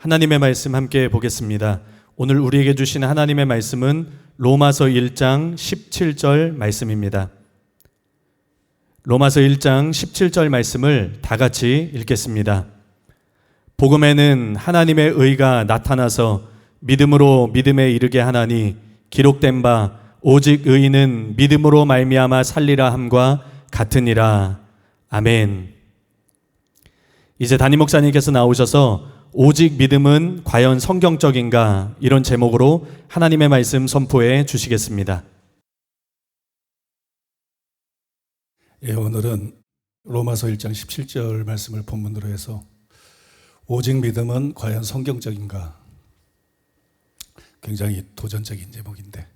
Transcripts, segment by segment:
하나님의 말씀 함께 보겠습니다. 오늘 우리에게 주신 하나님의 말씀은 로마서 1장 17절 말씀입니다. 로마서 1장 17절 말씀을 다 같이 읽겠습니다. 복음에는 하나님의 의가 나타나서 믿음으로 믿음에 이르게 하나니 기록된 바 오직 의인은 믿음으로 말미암아 살리라 함과 같으니라. 아멘. 이제 담임 목사님께서 나오셔서 오직 믿음은 과연 성경적인가, 이런 제목으로 하나님의 말씀 선포해 주시겠습니다. 오늘은 로마서 1장 17절 말씀을 본문으로 해서 오직 믿음은 과연 성경적인가, 굉장히 도전적인 제목인데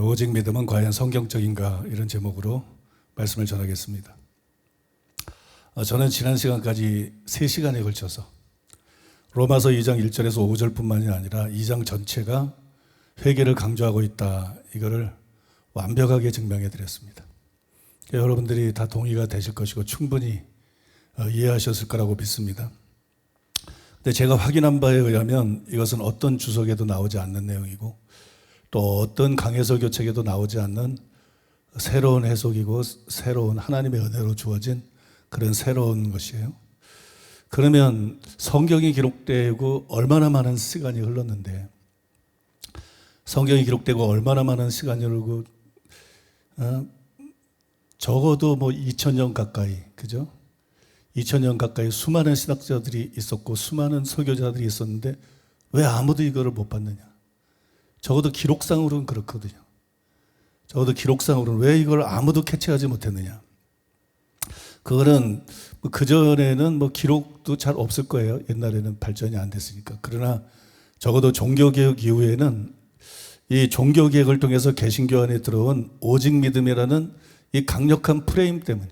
오직 믿음은 과연 성경적인가, 이런 제목으로 말씀을 전하겠습니다. 저는 지난 시간까지 3시간에 걸쳐서 로마서 2장 1절에서 5절뿐만이 아니라 2장 전체가 회개를 강조하고 있다, 이거를 완벽하게 증명해 드렸습니다. 여러분들이 다 동의가 되실 것이고 충분히 이해하셨을 거라고 믿습니다. 근데 제가 확인한 바에 의하면 이것은 어떤 주석에도 나오지 않는 내용이고 또 어떤 강해서 교책에도 나오지 않는 새로운 해석이고 새로운 하나님의 은혜로 주어진 그런 새로운 것이에요. 그러면 성경이 기록되고 얼마나 많은 시간이 흘렀는데, 성경이 기록되고 얼마나 많은 시간이 흐르고 적어도 2000년 가까이, 그죠? 2000년 가까이 수많은 신학자들이 있었고 수많은 설교자들이 있었는데 왜 아무도 이거를 못 봤느냐? 적어도 기록상으로는 그렇거든요. 적어도 기록상으로는 왜 이걸 아무도 캐치하지 못했느냐? 그거는 그전에는 기록도 잘 없을 거예요. 옛날에는 발전이 안 됐으니까. 그러나 적어도 종교개혁 이후에는 이 종교개혁을 통해서 개신교 안에 들어온 오직 믿음이라는 이 강력한 프레임 때문에,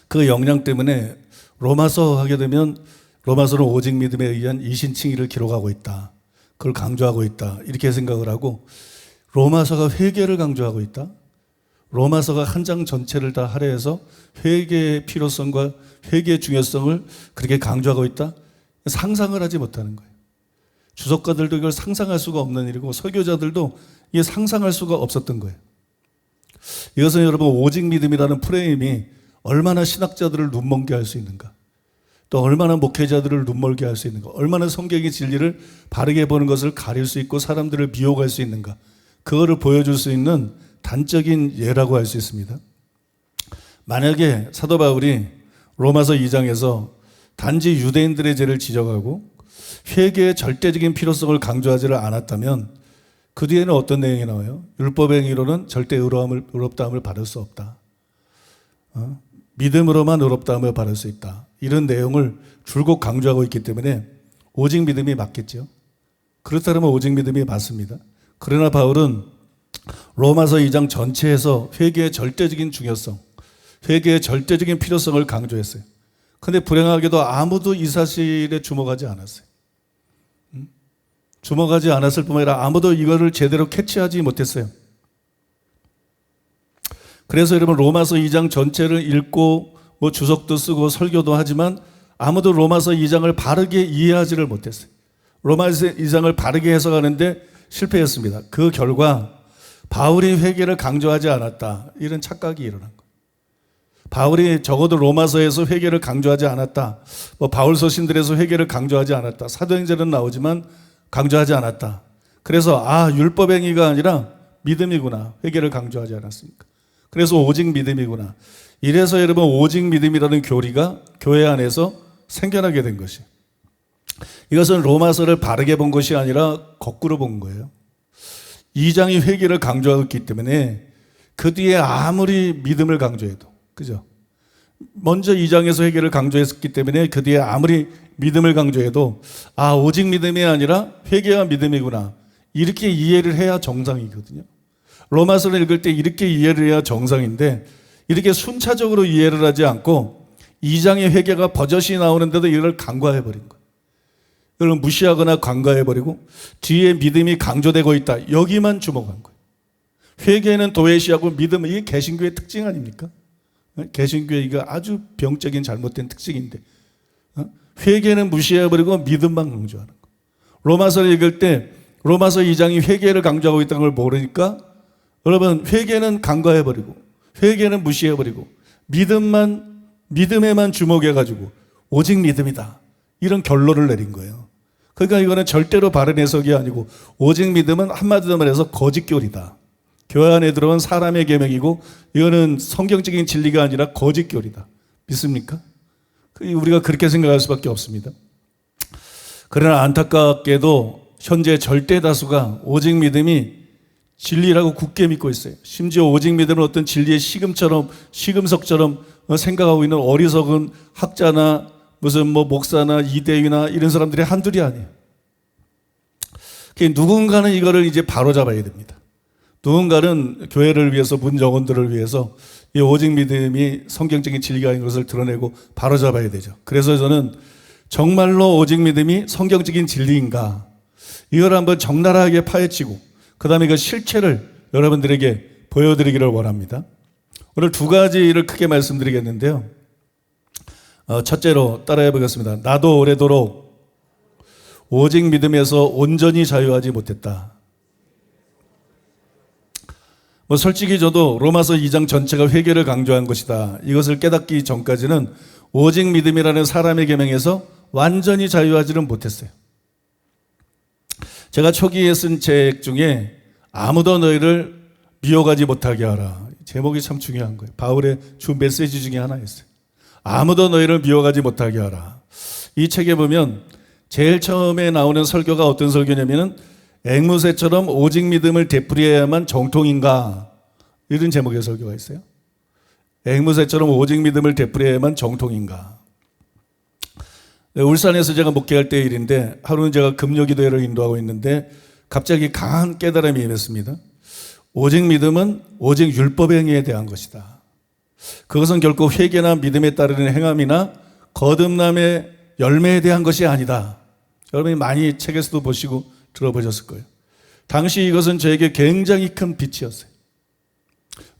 그 역량 때문에 로마서 하게 되면 로마서는 오직 믿음에 의한 이신칭의를 기록하고 있다, 그걸 강조하고 있다, 이렇게 생각을 하고, 로마서가 회개를 강조하고 있다, 로마서가 한 장 전체를 다 할애해서 회개의 필요성과 회개의 중요성을 그렇게 강조하고 있다, 상상을 하지 못하는 거예요. 주석가들도 이걸 상상할 수가 없는 일이고 설교자들도 이게 상상할 수가 없었던 거예요. 이것은 여러분 오직 믿음이라는 프레임이 얼마나 신학자들을 눈먼게 할 수 있는가, 또 얼마나 목회자들을 눈멀게 할 수 있는가, 얼마나 성경의 진리를 바르게 보는 것을 가릴 수 있고 사람들을 미혹할 수 있는가, 그거를 보여줄 수 있는 단적인 예라고 할 수 있습니다. 만약에 사도 바울이 로마서 2장에서 단지 유대인들의 죄를 지적하고 회개의 절대적인 필요성을 강조하지를 않았다면 그 뒤에는 어떤 내용이 나와요? 율법의 행위로는 절대 의롭다함을 받을 수 없다. 믿음으로만 의롭다함을 받을 수 있다. 이런 내용을 줄곧 강조하고 있기 때문에 오직 믿음이 맞겠죠. 그렇다면 오직 믿음이 맞습니다. 그러나 바울은 로마서 2장 전체에서 회개의 절대적인 중요성, 회개의 절대적인 필요성을 강조했어요. 그런데 불행하게도 아무도 이 사실에 주목하지 않았어요. 주목하지 않았을 뿐만 아니라 아무도 이거를 제대로 캐치하지 못했어요. 그래서 여러분 로마서 2장 전체를 읽고 주석도 쓰고 설교도 하지만 아무도 로마서 2장을 바르게 이해하지를 못했어요. 로마서 2장을 바르게 해석하는데 실패했습니다. 그 결과 바울이 회개를 강조하지 않았다, 이런 착각이 일어난 거예요. 바울이 적어도 로마서에서 회개를 강조하지 않았다, 바울 서신들에서 회개를 강조하지 않았다, 사도행전은 나오지만 강조하지 않았다. 그래서 율법 행위가 아니라 믿음이구나, 회개를 강조하지 않았으니까. 그래서 오직 믿음이구나. 이래서 여러분 오직 믿음이라는 교리가 교회 안에서 생겨나게 된 것이에요. 이것은 로마서를 바르게 본 것이 아니라 거꾸로 본 거예요. 2장이 회개를 강조하기 때문에 그 뒤에 아무리 믿음을 강조해도, 그죠? 먼저 2장에서 회개를 강조했기 때문에 그 뒤에 아무리 믿음을 강조해도 오직 믿음이 아니라 회개와 믿음이구나, 이렇게 이해를 해야 정상이거든요. 로마서를 읽을 때 이렇게 이해를 해야 정상인데 이렇게 순차적으로 이해를 하지 않고 2장의 회개가 버젓이 나오는데도 이걸 간과해버린 거예요. 이걸 무시하거나 간과해버리고 뒤에 믿음이 강조되고 있다, 여기만 주목한 거예요. 회개는 도외시하고 믿음은, 이게 개신교의 특징 아닙니까? 개신교의 이거 아주 병적인 잘못된 특징인데 회개는 무시해버리고 믿음만 강조하는 거. 로마서를 읽을 때 로마서 2장이 회개를 강조하고 있다는 걸 모르니까 여러분 회개는 간과해버리고 회개는 무시해버리고 믿음에만 주목해가지고 오직 믿음이다. 이런 결론을 내린 거예요. 그러니까 이거는 절대로 바른 해석이 아니고 오직 믿음은 한마디로 말해서 거짓교리다. 교회 안에 들어온 사람의 계명이고 이거는 성경적인 진리가 아니라 거짓교리다. 믿습니까? 우리가 그렇게 생각할 수밖에 없습니다. 그러나 안타깝게도 현재 절대 다수가 오직 믿음이 진리라고 굳게 믿고 있어요. 심지어 오직 믿음은 어떤 진리의 시금석처럼 생각하고 있는 어리석은 학자나 무슨 목사나 이대위나 이런 사람들이 한둘이 아니에요. 누군가는 이거를 이제 바로잡아야 됩니다. 누군가는 교회를 위해서, 문정원들을 위해서 이 오직 믿음이 성경적인 진리가 아닌 것을 드러내고 바로잡아야 되죠. 그래서 저는 정말로 오직 믿음이 성경적인 진리인가 이걸 한번 적나라하게 파헤치고 그 다음에 그 실체를 여러분들에게 보여드리기를 원합니다. 오늘 두 가지를 크게 말씀드리겠는데요. 첫째로 따라해 보겠습니다. 나도 오래도록 오직 믿음에서 온전히 자유하지 못했다. 솔직히 저도 로마서 2장 전체가 회개를 강조한 것이다. 이것을 깨닫기 전까지는 오직 믿음이라는 사람의 계명에서 완전히 자유하지는 못했어요. 제가 초기에 쓴 책 중에 아무도 너희를 미혹하지 못하게 하라. 제목이 참 중요한 거예요. 바울의 주 메시지 중에 하나였어요. 아무도 너희를 미혹하지 못하게 하라. 이 책에 보면 제일 처음에 나오는 설교가 어떤 설교냐면은 앵무새처럼 오직 믿음을 되풀이해야만 정통인가? 이런 제목의 설교가 있어요. 앵무새처럼 오직 믿음을 되풀이해야만 정통인가? 울산에서 제가 목회할 때 일인데 하루는 제가 금요기도회를 인도하고 있는데 갑자기 강한 깨달음이 임했습니다. 오직 믿음은 오직 율법의 행위에 대한 것이다. 그것은 결코 회개나 믿음에 따르는 행함이나 거듭남의 열매에 대한 것이 아니다. 여러분이 많이 책에서도 보시고 들어보셨을 거예요. 당시 이것은 저에게 굉장히 큰 빛이었어요.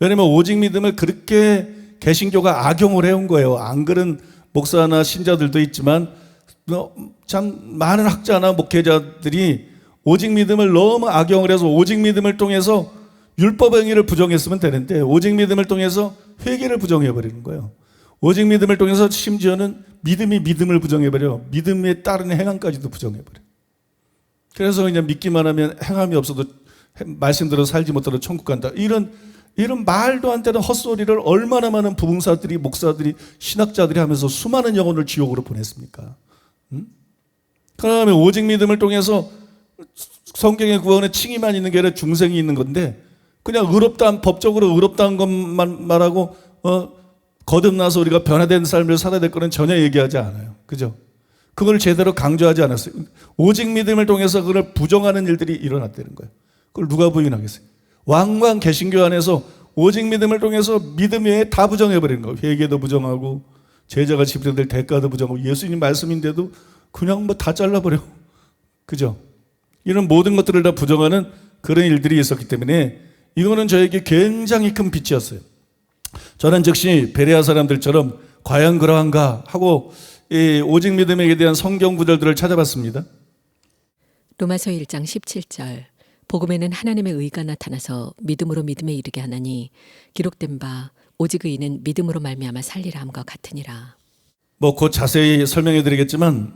왜냐하면 오직 믿음을 그렇게 개신교가 악용을 해온 거예요. 안 그런 목사나 신자들도 있지만 참 많은 학자나 목회자들이 오직 믿음을 너무 악용을 해서 오직 믿음을 통해서 율법 행위를 부정했으면 되는데 오직 믿음을 통해서 회개를 부정해버리는 거예요. 오직 믿음을 통해서 심지어는 믿음이 믿음을 부정해버려. 믿음에 따른 행함까지도 부정해버려. 그래서 그냥 믿기만 하면 행함이 없어도 말씀대로 살지 못하고 천국 간다. 이런 말도 안 되는 헛소리를 얼마나 많은 부흥사들이, 목사들이, 신학자들이 하면서 수많은 영혼을 지옥으로 보냈습니까? 그러면 오직 믿음을 통해서 성경의 구원에 칭의만 있는 게 아니라 중생이 있는 건데 그냥 법적으로 의롭다는 것만 말하고 거듭나서 우리가 변화된 삶을 살아야 될 거는 전혀 얘기하지 않아요. 그죠? 그걸 제대로 강조하지 않았어요. 오직 믿음을 통해서 그걸 부정하는 일들이 일어났다는 거예요. 그걸 누가 부인하겠어요? 왕왕 개신교 안에서 오직 믿음을 통해서 믿음 외에 다 부정해버리는 거예요. 회개도 부정하고 제자가 지불될 대가도 부정하고 예수님 말씀인데도 그냥 다 잘라버려. 그죠? 이런 모든 것들을 다 부정하는 그런 일들이 있었기 때문에 이거는 저에게 굉장히 큰 빛이었어요. 저는 즉시 베레아 사람들처럼 과연 그러한가 하고 이 오직 믿음에 대한 성경 구절들을 찾아봤습니다. 로마서 1장 17절 복음에는 하나님의 의가 나타나서 믿음으로 믿음에 이르게 하나니 기록된 바 오직 의인은 믿음으로 말미암아 살리라 함과 같으니라. 곧 자세히 설명해 드리겠지만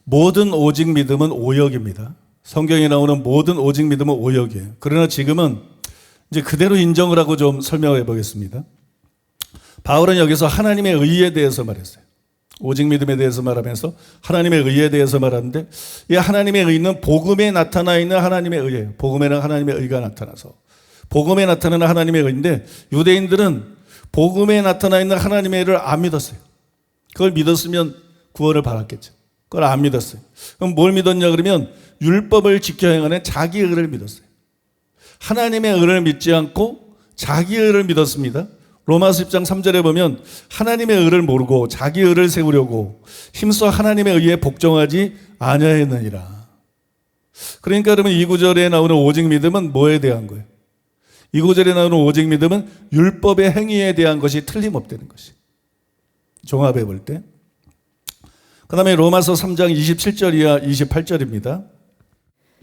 모든 오직 믿음은 오역입니다. 성경에 나오는 모든 오직 믿음은 오역이에요. 그러나 지금은 이제 그대로 인정을 하고 좀 설명해 보겠습니다. 바울은 여기서 하나님의 의에 대해서 말했어요. 오직 믿음에 대해서 말하면서 하나님의 의에 대해서 말하는데 이 하나님의 의는 복음에 나타나 있는 하나님의 의예요. 복음에는 하나님의 의가 나타나서 복음에 나타나는 하나님의 의인데 유대인들은 복음에 나타나 있는 하나님의 의를 안 믿었어요. 그걸 믿었으면 구원을 받았겠죠. 그걸 안 믿었어요. 그럼 뭘 믿었냐 그러면 율법을 지켜 행하는 자기 의를 믿었어요. 하나님의 의를 믿지 않고 자기 의를 믿었습니다. 로마서 10장 3절에 보면 하나님의 의를 모르고 자기 의를 세우려고 힘써 하나님의 의에 복종하지 아니하였느니라. 그러니까 여러분 이 구절에 나오는 오직 믿음은 뭐에 대한 거예요? 이 구절에 나오는 오직 믿음은 율법의 행위에 대한 것이 틀림없다는 것이. 종합해 볼 때. 그 다음에 로마서 3장 27절 이하 28절입니다.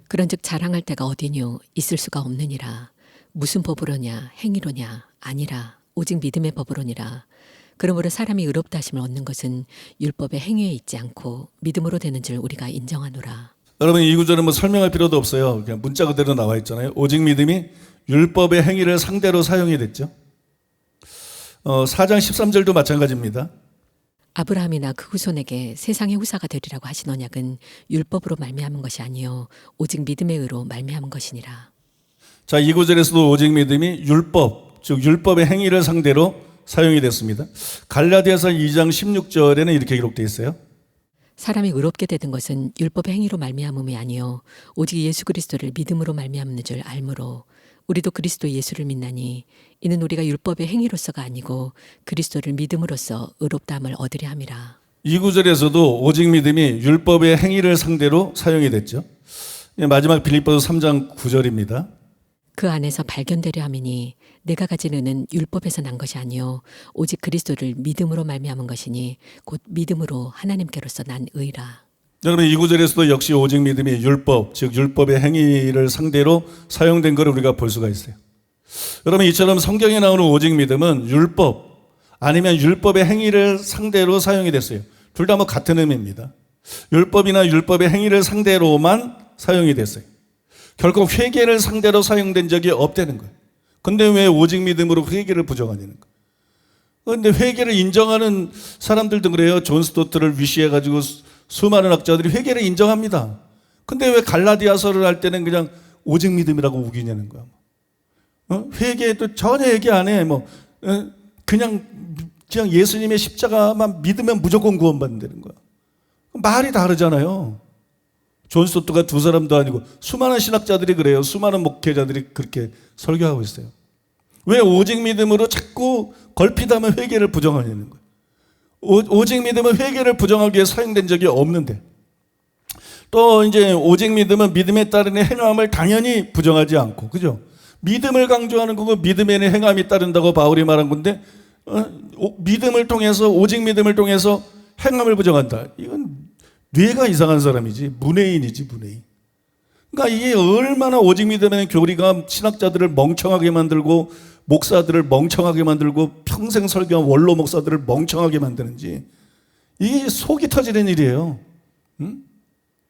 그런즉 자랑할 때가 어디뇨 있을 수가 없느니라. 무슨 법으로냐 행위로냐 아니라 오직 믿음의 법으로니라. 그러므로 사람이 의롭다 하심을 얻는 것은 율법의 행위에 있지 않고 믿음으로 되는 줄 우리가 인정하노라. 여러분 이 구절은 뭐 설명할 필요도 없어요. 그냥 문자 그대로 나와 있잖아요. 오직 믿음이 율법의 행위를 상대로 사용이 됐죠. 4장 13절도 마찬가지입니다. 아브라함이나 그 후손에게 세상의 후사가 되리라고 하신 언약은 율법으로 말미암은 것이 아니요 오직 믿음의 의로 말미암은 것이니라. 자, 이 구절에서도 오직 믿음이 율법, 즉 율법의 행위를 상대로 사용이 됐습니다. 갈라디아서 2장 16절에는 이렇게 기록되어 있어요. 사람이 의롭게 되는 것은 율법의 행위로 말미암음이 아니요 오직 예수 그리스도를 믿음으로 말미암는 줄 알므로 우리도 그리스도 예수를 믿나니 이는 우리가 율법의 행위로서가 아니고 그리스도를 믿음으로써 의롭다함을 얻으려 함이라. 이 구절에서도 오직 믿음이 율법의 행위를 상대로 사용이 됐죠. 마지막 빌립보서 3장 9절입니다. 그 안에서 발견되려 함이니 내가 가진 의는 율법에서 난 것이 아니요 오직 그리스도를 믿음으로 말미암은 것이니 곧 믿음으로 하나님께로서 난 의라. 여러분 이 구절에서도 역시 오직 믿음이 율법, 즉 율법의 행위를 상대로 사용된 것을 우리가 볼 수가 있어요. 여러분 이처럼 성경에 나오는 오직 믿음은 율법 아니면 율법의 행위를 상대로 사용이 됐어요. 둘 다 뭐 같은 의미입니다. 율법이나 율법의 행위를 상대로만 사용이 됐어요. 결국 회개를 상대로 사용된 적이 없다는 거예요. 근데 왜 오직 믿음으로 회개를 부정하냐는 거예요. 그런데 회개를 인정하는 사람들도 그래요. 존 스토트를 위시해가지고 수많은 학자들이 회개를 인정합니다. 근데 왜 갈라디아서를 할 때는 그냥 오직 믿음이라고 우기냐는 거야. 회개도 전혀 얘기 안 해. 그냥 예수님의 십자가만 믿으면 무조건 구원받는다는 거야. 말이 다르잖아요. 존 스토트가 두 사람도 아니고 수많은 신학자들이 그래요. 수많은 목회자들이 그렇게 설교하고 있어요. 왜 오직 믿음으로 자꾸 걸핏하면 회개를 부정하냐는 거예요. 오직 믿음은 회개를 부정하기 위해 사용된 적이 없는데 또 이제 오직 믿음은 믿음에 따르는 행함을 당연히 부정하지 않고 그죠? 믿음을 강조하는 거고 믿음에는 행함이 따른다고 바울이 말한 건데 믿음을 통해서 오직 믿음을 통해서 행함을 부정한다. 이건 뇌가 이상한 사람이지 문외인이지 문외인. 그러니까 이게 얼마나 오직 믿음의 교리가 신학자들을 멍청하게 만들고 목사들을 멍청하게 만들고 평생 설교한 원로 목사들을 멍청하게 만드는지 이게 속이 터지는 일이에요.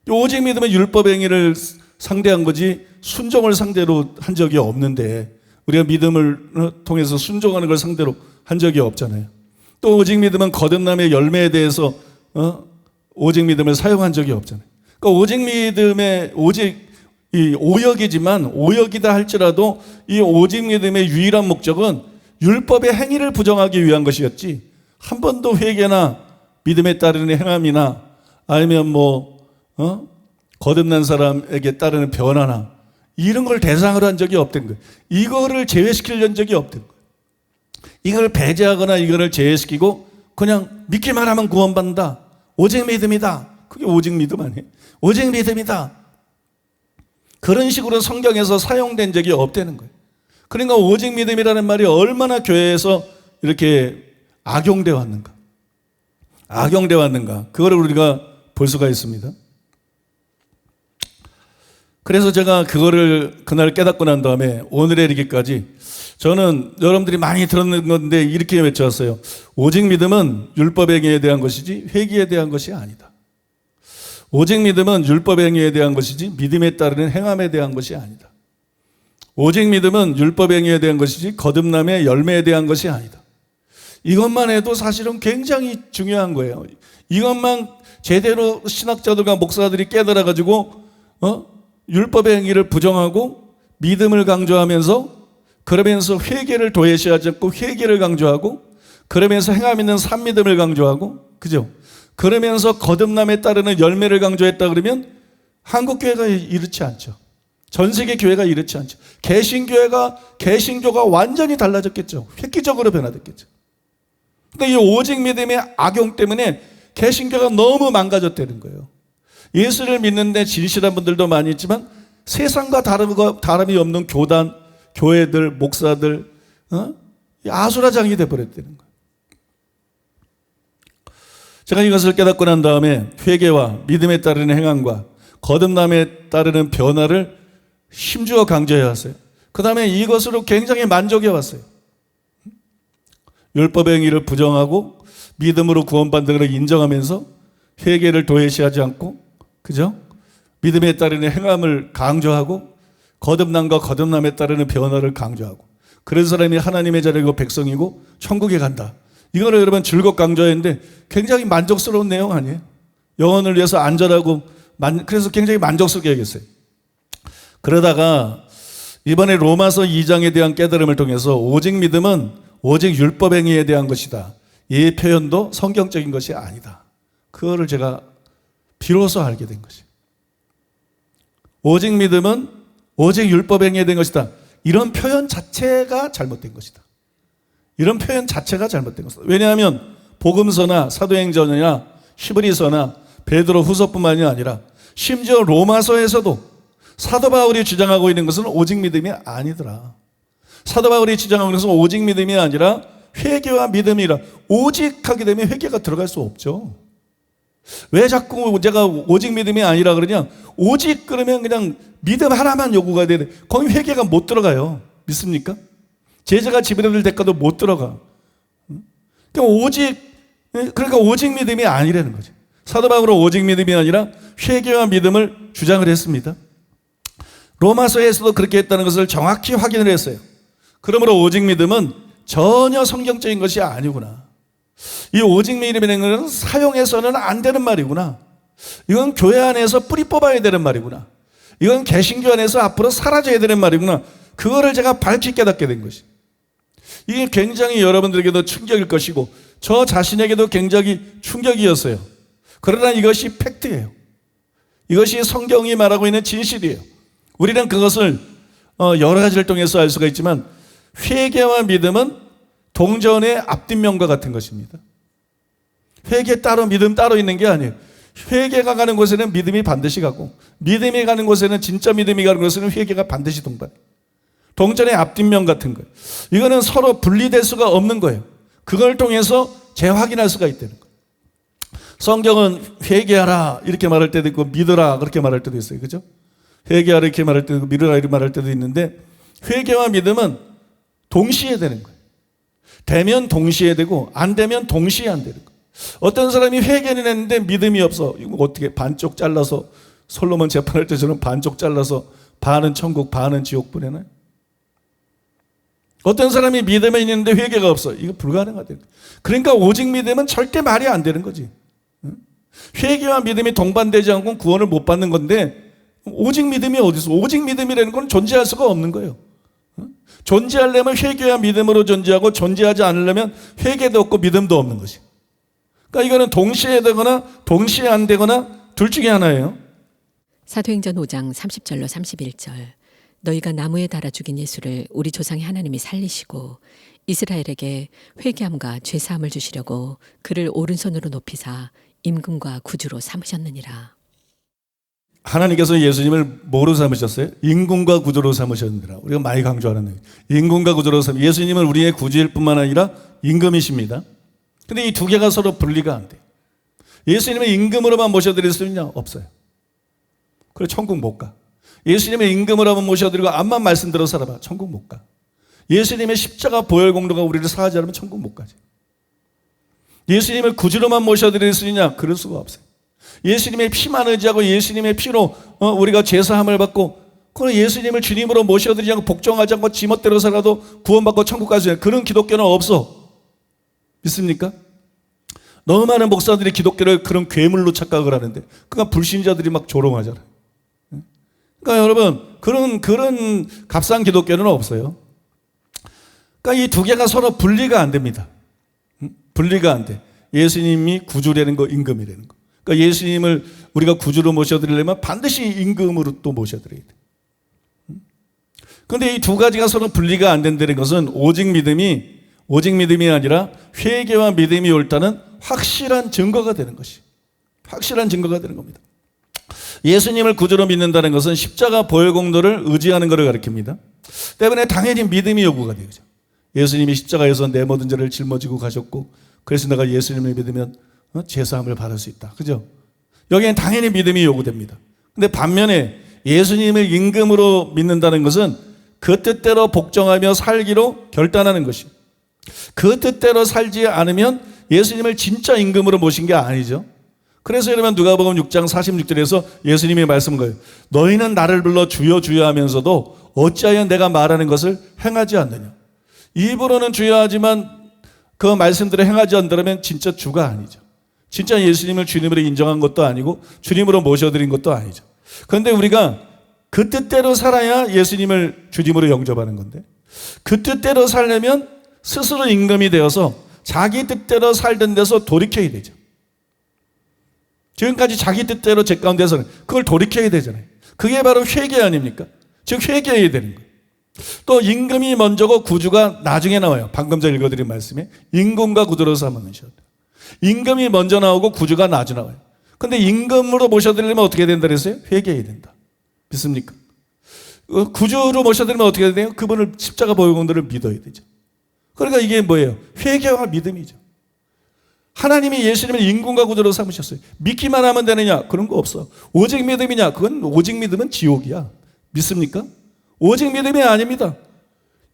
오직 믿음은 율법 행위를 상대한 거지 순종을 상대로 한 적이 없는데 우리가 믿음을 통해서 순종하는 걸 상대로 한 적이 없잖아요. 또 오직 믿음은 거듭남의 열매에 대해서 오직 믿음을 사용한 적이 없잖아요. 그러니까 오직 믿음의 오직 이 오역이지만 오역이다 할지라도 이 오직 믿음의 유일한 목적은 율법의 행위를 부정하기 위한 것이었지 한 번도 회개나 믿음에 따르는 행함이나 아니면 거듭난 사람에게 따르는 변화나 이런 걸 대상으로 한 적이 없던 거예요. 이거를 제외시키려는 적이 없던 거예요. 이걸 배제하거나 이거를 제외시키고 그냥 믿기만 하면 구원받는다. 오직 믿음이다. 그게 오직 믿음 아니에요. 오직 믿음이다. 그런 식으로 성경에서 사용된 적이 없다는 거예요. 그러니까 오직 믿음이라는 말이 얼마나 교회에서 이렇게 악용되어 왔는가. 악용되어 왔는가. 그거를 우리가 볼 수가 있습니다. 그래서 제가 그거를 그날 깨닫고 난 다음에 오늘에 이르기까지 저는 여러분들이 많이 들었는 건데 이렇게 외쳐왔어요. 오직 믿음은 율법 행위에 대한 것이지 회개에 대한 것이 아니다. 오직 믿음은 율법 행위에 대한 것이지 믿음에 따르는 행함에 대한 것이 아니다. 오직 믿음은 율법 행위에 대한 것이지 거듭남의 열매에 대한 것이 아니다. 이것만 해도 사실은 굉장히 중요한 거예요. 이것만 제대로 신학자들과 목사들이 깨달아가지고 율법의 행위를 부정하고 믿음을 강조하면서 그러면서 회개를 도외시하지 않고 회개를 강조하고 그러면서 행함 있는 산믿음을 강조하고 그죠? 그러면서 거듭남에 따르는 열매를 강조했다 그러면 한국 교회가 이렇지 않죠. 전 세계 교회가 이렇지 않죠. 개신교가 완전히 달라졌겠죠. 획기적으로 변화됐겠죠. 그러니까 이 오직 믿음의 악용 때문에 개신교가 너무 망가졌다는 거예요. 예수를 믿는데 진실한 분들도 많이 있지만 세상과 다름이 없는 교단, 교회들, 목사들 아수라장이 돼버렸다는 거예요. 제가 이것을 깨닫고 난 다음에 회개와 믿음에 따르는 행함과 거듭남에 따르는 변화를 힘주어 강조해 왔어요. 그 다음에 이것으로 굉장히 만족해 왔어요. 율법의 행위를 부정하고 믿음으로 구원받는 것을 인정하면서 회개를 도외시하지 않고, 그죠? 믿음에 따르는 행함을 강조하고 거듭남과 거듭남에 따르는 변화를 강조하고, 그런 사람이 하나님의 자녀이고 백성이고 천국에 간다. 이거를 여러분 즐겁 강조했는데 굉장히 만족스러운 내용 아니에요? 영혼을 위해서 안전하고, 그래서 굉장히 만족스럽게 여겼어요. 그러다가 이번에 로마서 2장에 대한 깨달음을 통해서 오직 믿음은 오직 율법 행위에 대한 것이다. 이 표현도 성경적인 것이 아니다. 그거를 제가 비로소 알게 된 것이에요. 오직 믿음은 오직 율법 행위에 대한 것이다. 이런 표현 자체가 잘못된 것이다. 이런 표현 자체가 잘못된 것이다. 왜냐하면 복음서나 사도행전이나 히브리서나 베드로 후서뿐만이 아니라 심지어 로마서에서도 사도 바울이 주장하고 있는 것은 오직 믿음이 아니더라. 사도 바울이 주장하고 있는 것은 오직 믿음이 아니라 회개와 믿음이라. 오직 하게 되면 회개가 들어갈 수 없죠. 왜 자꾸 제가 오직 믿음이 아니라 그러냐? 오직 그러면 그냥 믿음 하나만 요구가 되는데 거기 회개가 못 들어가요. 믿습니까? 제자가 지브라를 대가도 못 들어가. 그러니까 오직 믿음이 아니라는 거죠. 사도 바울은 오직 믿음이 아니라 회개와 믿음을 주장을 했습니다. 로마서에서도 그렇게 했다는 것을 정확히 확인을 했어요. 그러므로 오직 믿음은 전혀 성경적인 것이 아니구나. 이 오직 믿음이라는 것은 사용해서는 안 되는 말이구나. 이건 교회 안에서 뿌리 뽑아야 되는 말이구나. 이건 개신교 안에서 앞으로 사라져야 되는 말이구나. 그거를 제가 밝히 깨닫게 된 것이. 이게 굉장히 여러분들에게도 충격일 것이고 저 자신에게도 굉장히 충격이었어요. 그러나 이것이 팩트예요. 이것이 성경이 말하고 있는 진실이에요. 우리는 그것을 여러 가지를 통해서 알 수가 있지만 회개와 믿음은 동전의 앞뒷면과 같은 것입니다. 회개 따로 믿음 따로 있는 게 아니에요. 회개가 가는 곳에는 믿음이 반드시 가고 믿음이 가는 곳에는 진짜 믿음이 가는 곳에는 회개가 반드시 동반. 동전의 앞뒷면 같은 거예요. 이거는 서로 분리될 수가 없는 거예요. 그걸 통해서 재확인할 수가 있다는 거예요. 성경은 회개하라 이렇게 말할 때도 있고 믿으라 그렇게 말할 때도 있어요. 그죠? 회개하라 이렇게 말할 때도 있고 믿으라 이렇게 말할 때도 있는데 회개와 믿음은 동시에 되는 거예요. 되면 동시에 되고 안 되면 동시에 안 되는 거예요. 어떤 사람이 회개는 했는데 믿음이 없어. 이거 어떻게 반쪽 잘라서 솔로몬 재판할 때처럼 반쪽 잘라서 반은 천국 반은 지옥 보내나요? 어떤 사람이 믿음에 있는데 회개가 없어. 이거 불가능하다. 그러니까 오직 믿음은 절대 말이 안 되는 거지. 회개와 믿음이 동반되지 않고 구원을 못 받는 건데 오직 믿음이 어디서? 오직 믿음이라는 건 존재할 수가 없는 거예요. 존재하려면 회개와 믿음으로 존재하고 존재하지 않으려면 회개도 없고 믿음도 없는 것이. 그러니까 이거는 동시에 되거나 동시에 안 되거나 둘 중에 하나예요. 사도행전 5장 30절로 31절. 너희가 나무에 달아 죽인 예수를 우리 조상의 하나님이 살리시고 이스라엘에게 회개함과 죄사함을 주시려고 그를 오른손으로 높이사 임금과 구주로 삼으셨느니라. 하나님께서 예수님을 뭐로 삼으셨어요? 임금과 구주로 삼으셨느니라. 우리가 많이 강조하는 거예요. 임금과 구주로 삼으셨습니다. 예수님은 우리의 구주일 뿐만 아니라 임금이십니다. 근데 이 두 개가 서로 분리가 안 돼요. 예수님의 임금으로만 모셔드릴 수 있냐? 없어요. 그래 천국 못 가. 예수님의 임금으로만 모셔드리고 암만 말씀 들어 살아봐. 천국 못 가. 예수님의 십자가 보혈 공로가 우리를 사하지 않으면 천국 못 가지. 예수님을 구주로만 모셔드릴 수 있냐? 그럴 수가 없어요. 예수님의 피만 의지하고 예수님의 피로 우리가 죄사함을 받고 그런 예수님을 주님으로 모셔드리지 않고 복종하지 않고 지멋대로 살아도 구원받고 천국 갈 수 있는 그런 기독교는 없어. 믿습니까? 너무 많은 목사들이 기독교를 그런 괴물로 착각을 하는데 그러니까 불신자들이 막 조롱하잖아요. 그러니까 여러분 그런 값싼 기독교는 없어요. 그러니까 이 두 개가 서로 분리가 안 됩니다. 분리가 안 돼. 예수님이 구주라는 거, 임금이라는 거. 그러니까 예수님을 우리가 구주로 모셔드리려면 반드시 임금으로 또 모셔드려야 돼. 그런데 이 두 가지가 서로 분리가 안 된다는 것은 오직 믿음이 아니라 회개와 믿음이 옳다는 확실한 증거가 되는 것이. 확실한 증거가 되는 겁니다. 예수님을 구주로 믿는다는 것은 십자가 보혈 공로를 의지하는 것을 가리킵니다. 때문에 당연히 믿음이 요구가 되죠. 예수님이 십자가에서 내 모든 죄를 짊어지고 가셨고 그래서 내가 예수님을 믿으면 제사함을 받을 수 있다. 그죠? 여기엔 당연히 믿음이 요구됩니다. 근데 반면에 예수님을 임금으로 믿는다는 것은 그 뜻대로 복종하며 살기로 결단하는 것이에요. 그 뜻대로 살지 않으면 예수님을 진짜 임금으로 모신 게 아니죠. 그래서 여러분 누가복음 6장 46절에서 예수님이 말씀한 거예요. 너희는 나를 불러 주여 주여 하면서도 어찌하여 내가 말하는 것을 행하지 않느냐. 입으로는 주여 하지만 그 말씀대로 행하지 않는다면 진짜 주가 아니죠. 진짜 예수님을 주님으로 인정한 것도 아니고 주님으로 모셔드린 것도 아니죠. 그런데 우리가 그 뜻대로 살아야 예수님을 주님으로 영접하는 건데, 그 뜻대로 살려면 스스로 임금이 되어서 자기 뜻대로 살던 데서 돌이켜야 되죠. 지금까지 자기 뜻대로 제 가운데서는 그걸 돌이켜야 되잖아요. 그게 바로 회개 아닙니까? 즉 회개해야 되는 거예요. 또 임금이 먼저고 구주가 나중에 나와요. 방금 전 읽어드린 말씀에 임금과 구주로 삼으셔야 돼요. 임금이 먼저 나오고 구주가 나중에 나와요. 근데 임금으로 모셔드리려면 어떻게 된다 그랬어요? 회개해야 된다. 믿습니까? 구주로 모셔드리면 어떻게 돼요? 그분을 십자가 보혈공로를 믿어야 되죠. 그러니까 이게 뭐예요? 회개와 믿음이죠. 하나님이 예수님을 임금과 구주로 삼으셨어요. 믿기만 하면 되느냐? 그런 거 없어. 오직 믿음이냐? 그건 오직 믿음은 지옥이야. 믿습니까? 오직 믿음이 아닙니다.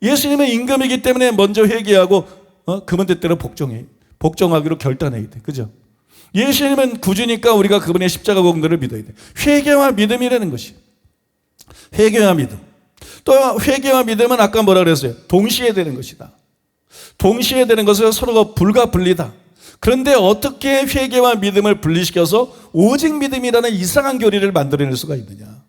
예수님은 임금이기 때문에 먼저 회개하고 그분 뜻대로 복종하기로 결단해야 돼. 그죠? 예수님은 구주니까 우리가 그분의 십자가 공로를 믿어야 돼. 회개와 믿음이라는 것이. 회개와 믿음. 또 회개와 믿음은 아까 뭐라 그랬어요? 동시에 되는 것이다. 동시에 되는 것은 서로가 불가분리다. 그런데 어떻게 회개와 믿음을 분리시켜서 오직 믿음이라는 이상한 교리를 만들어낼 수가 있느냐.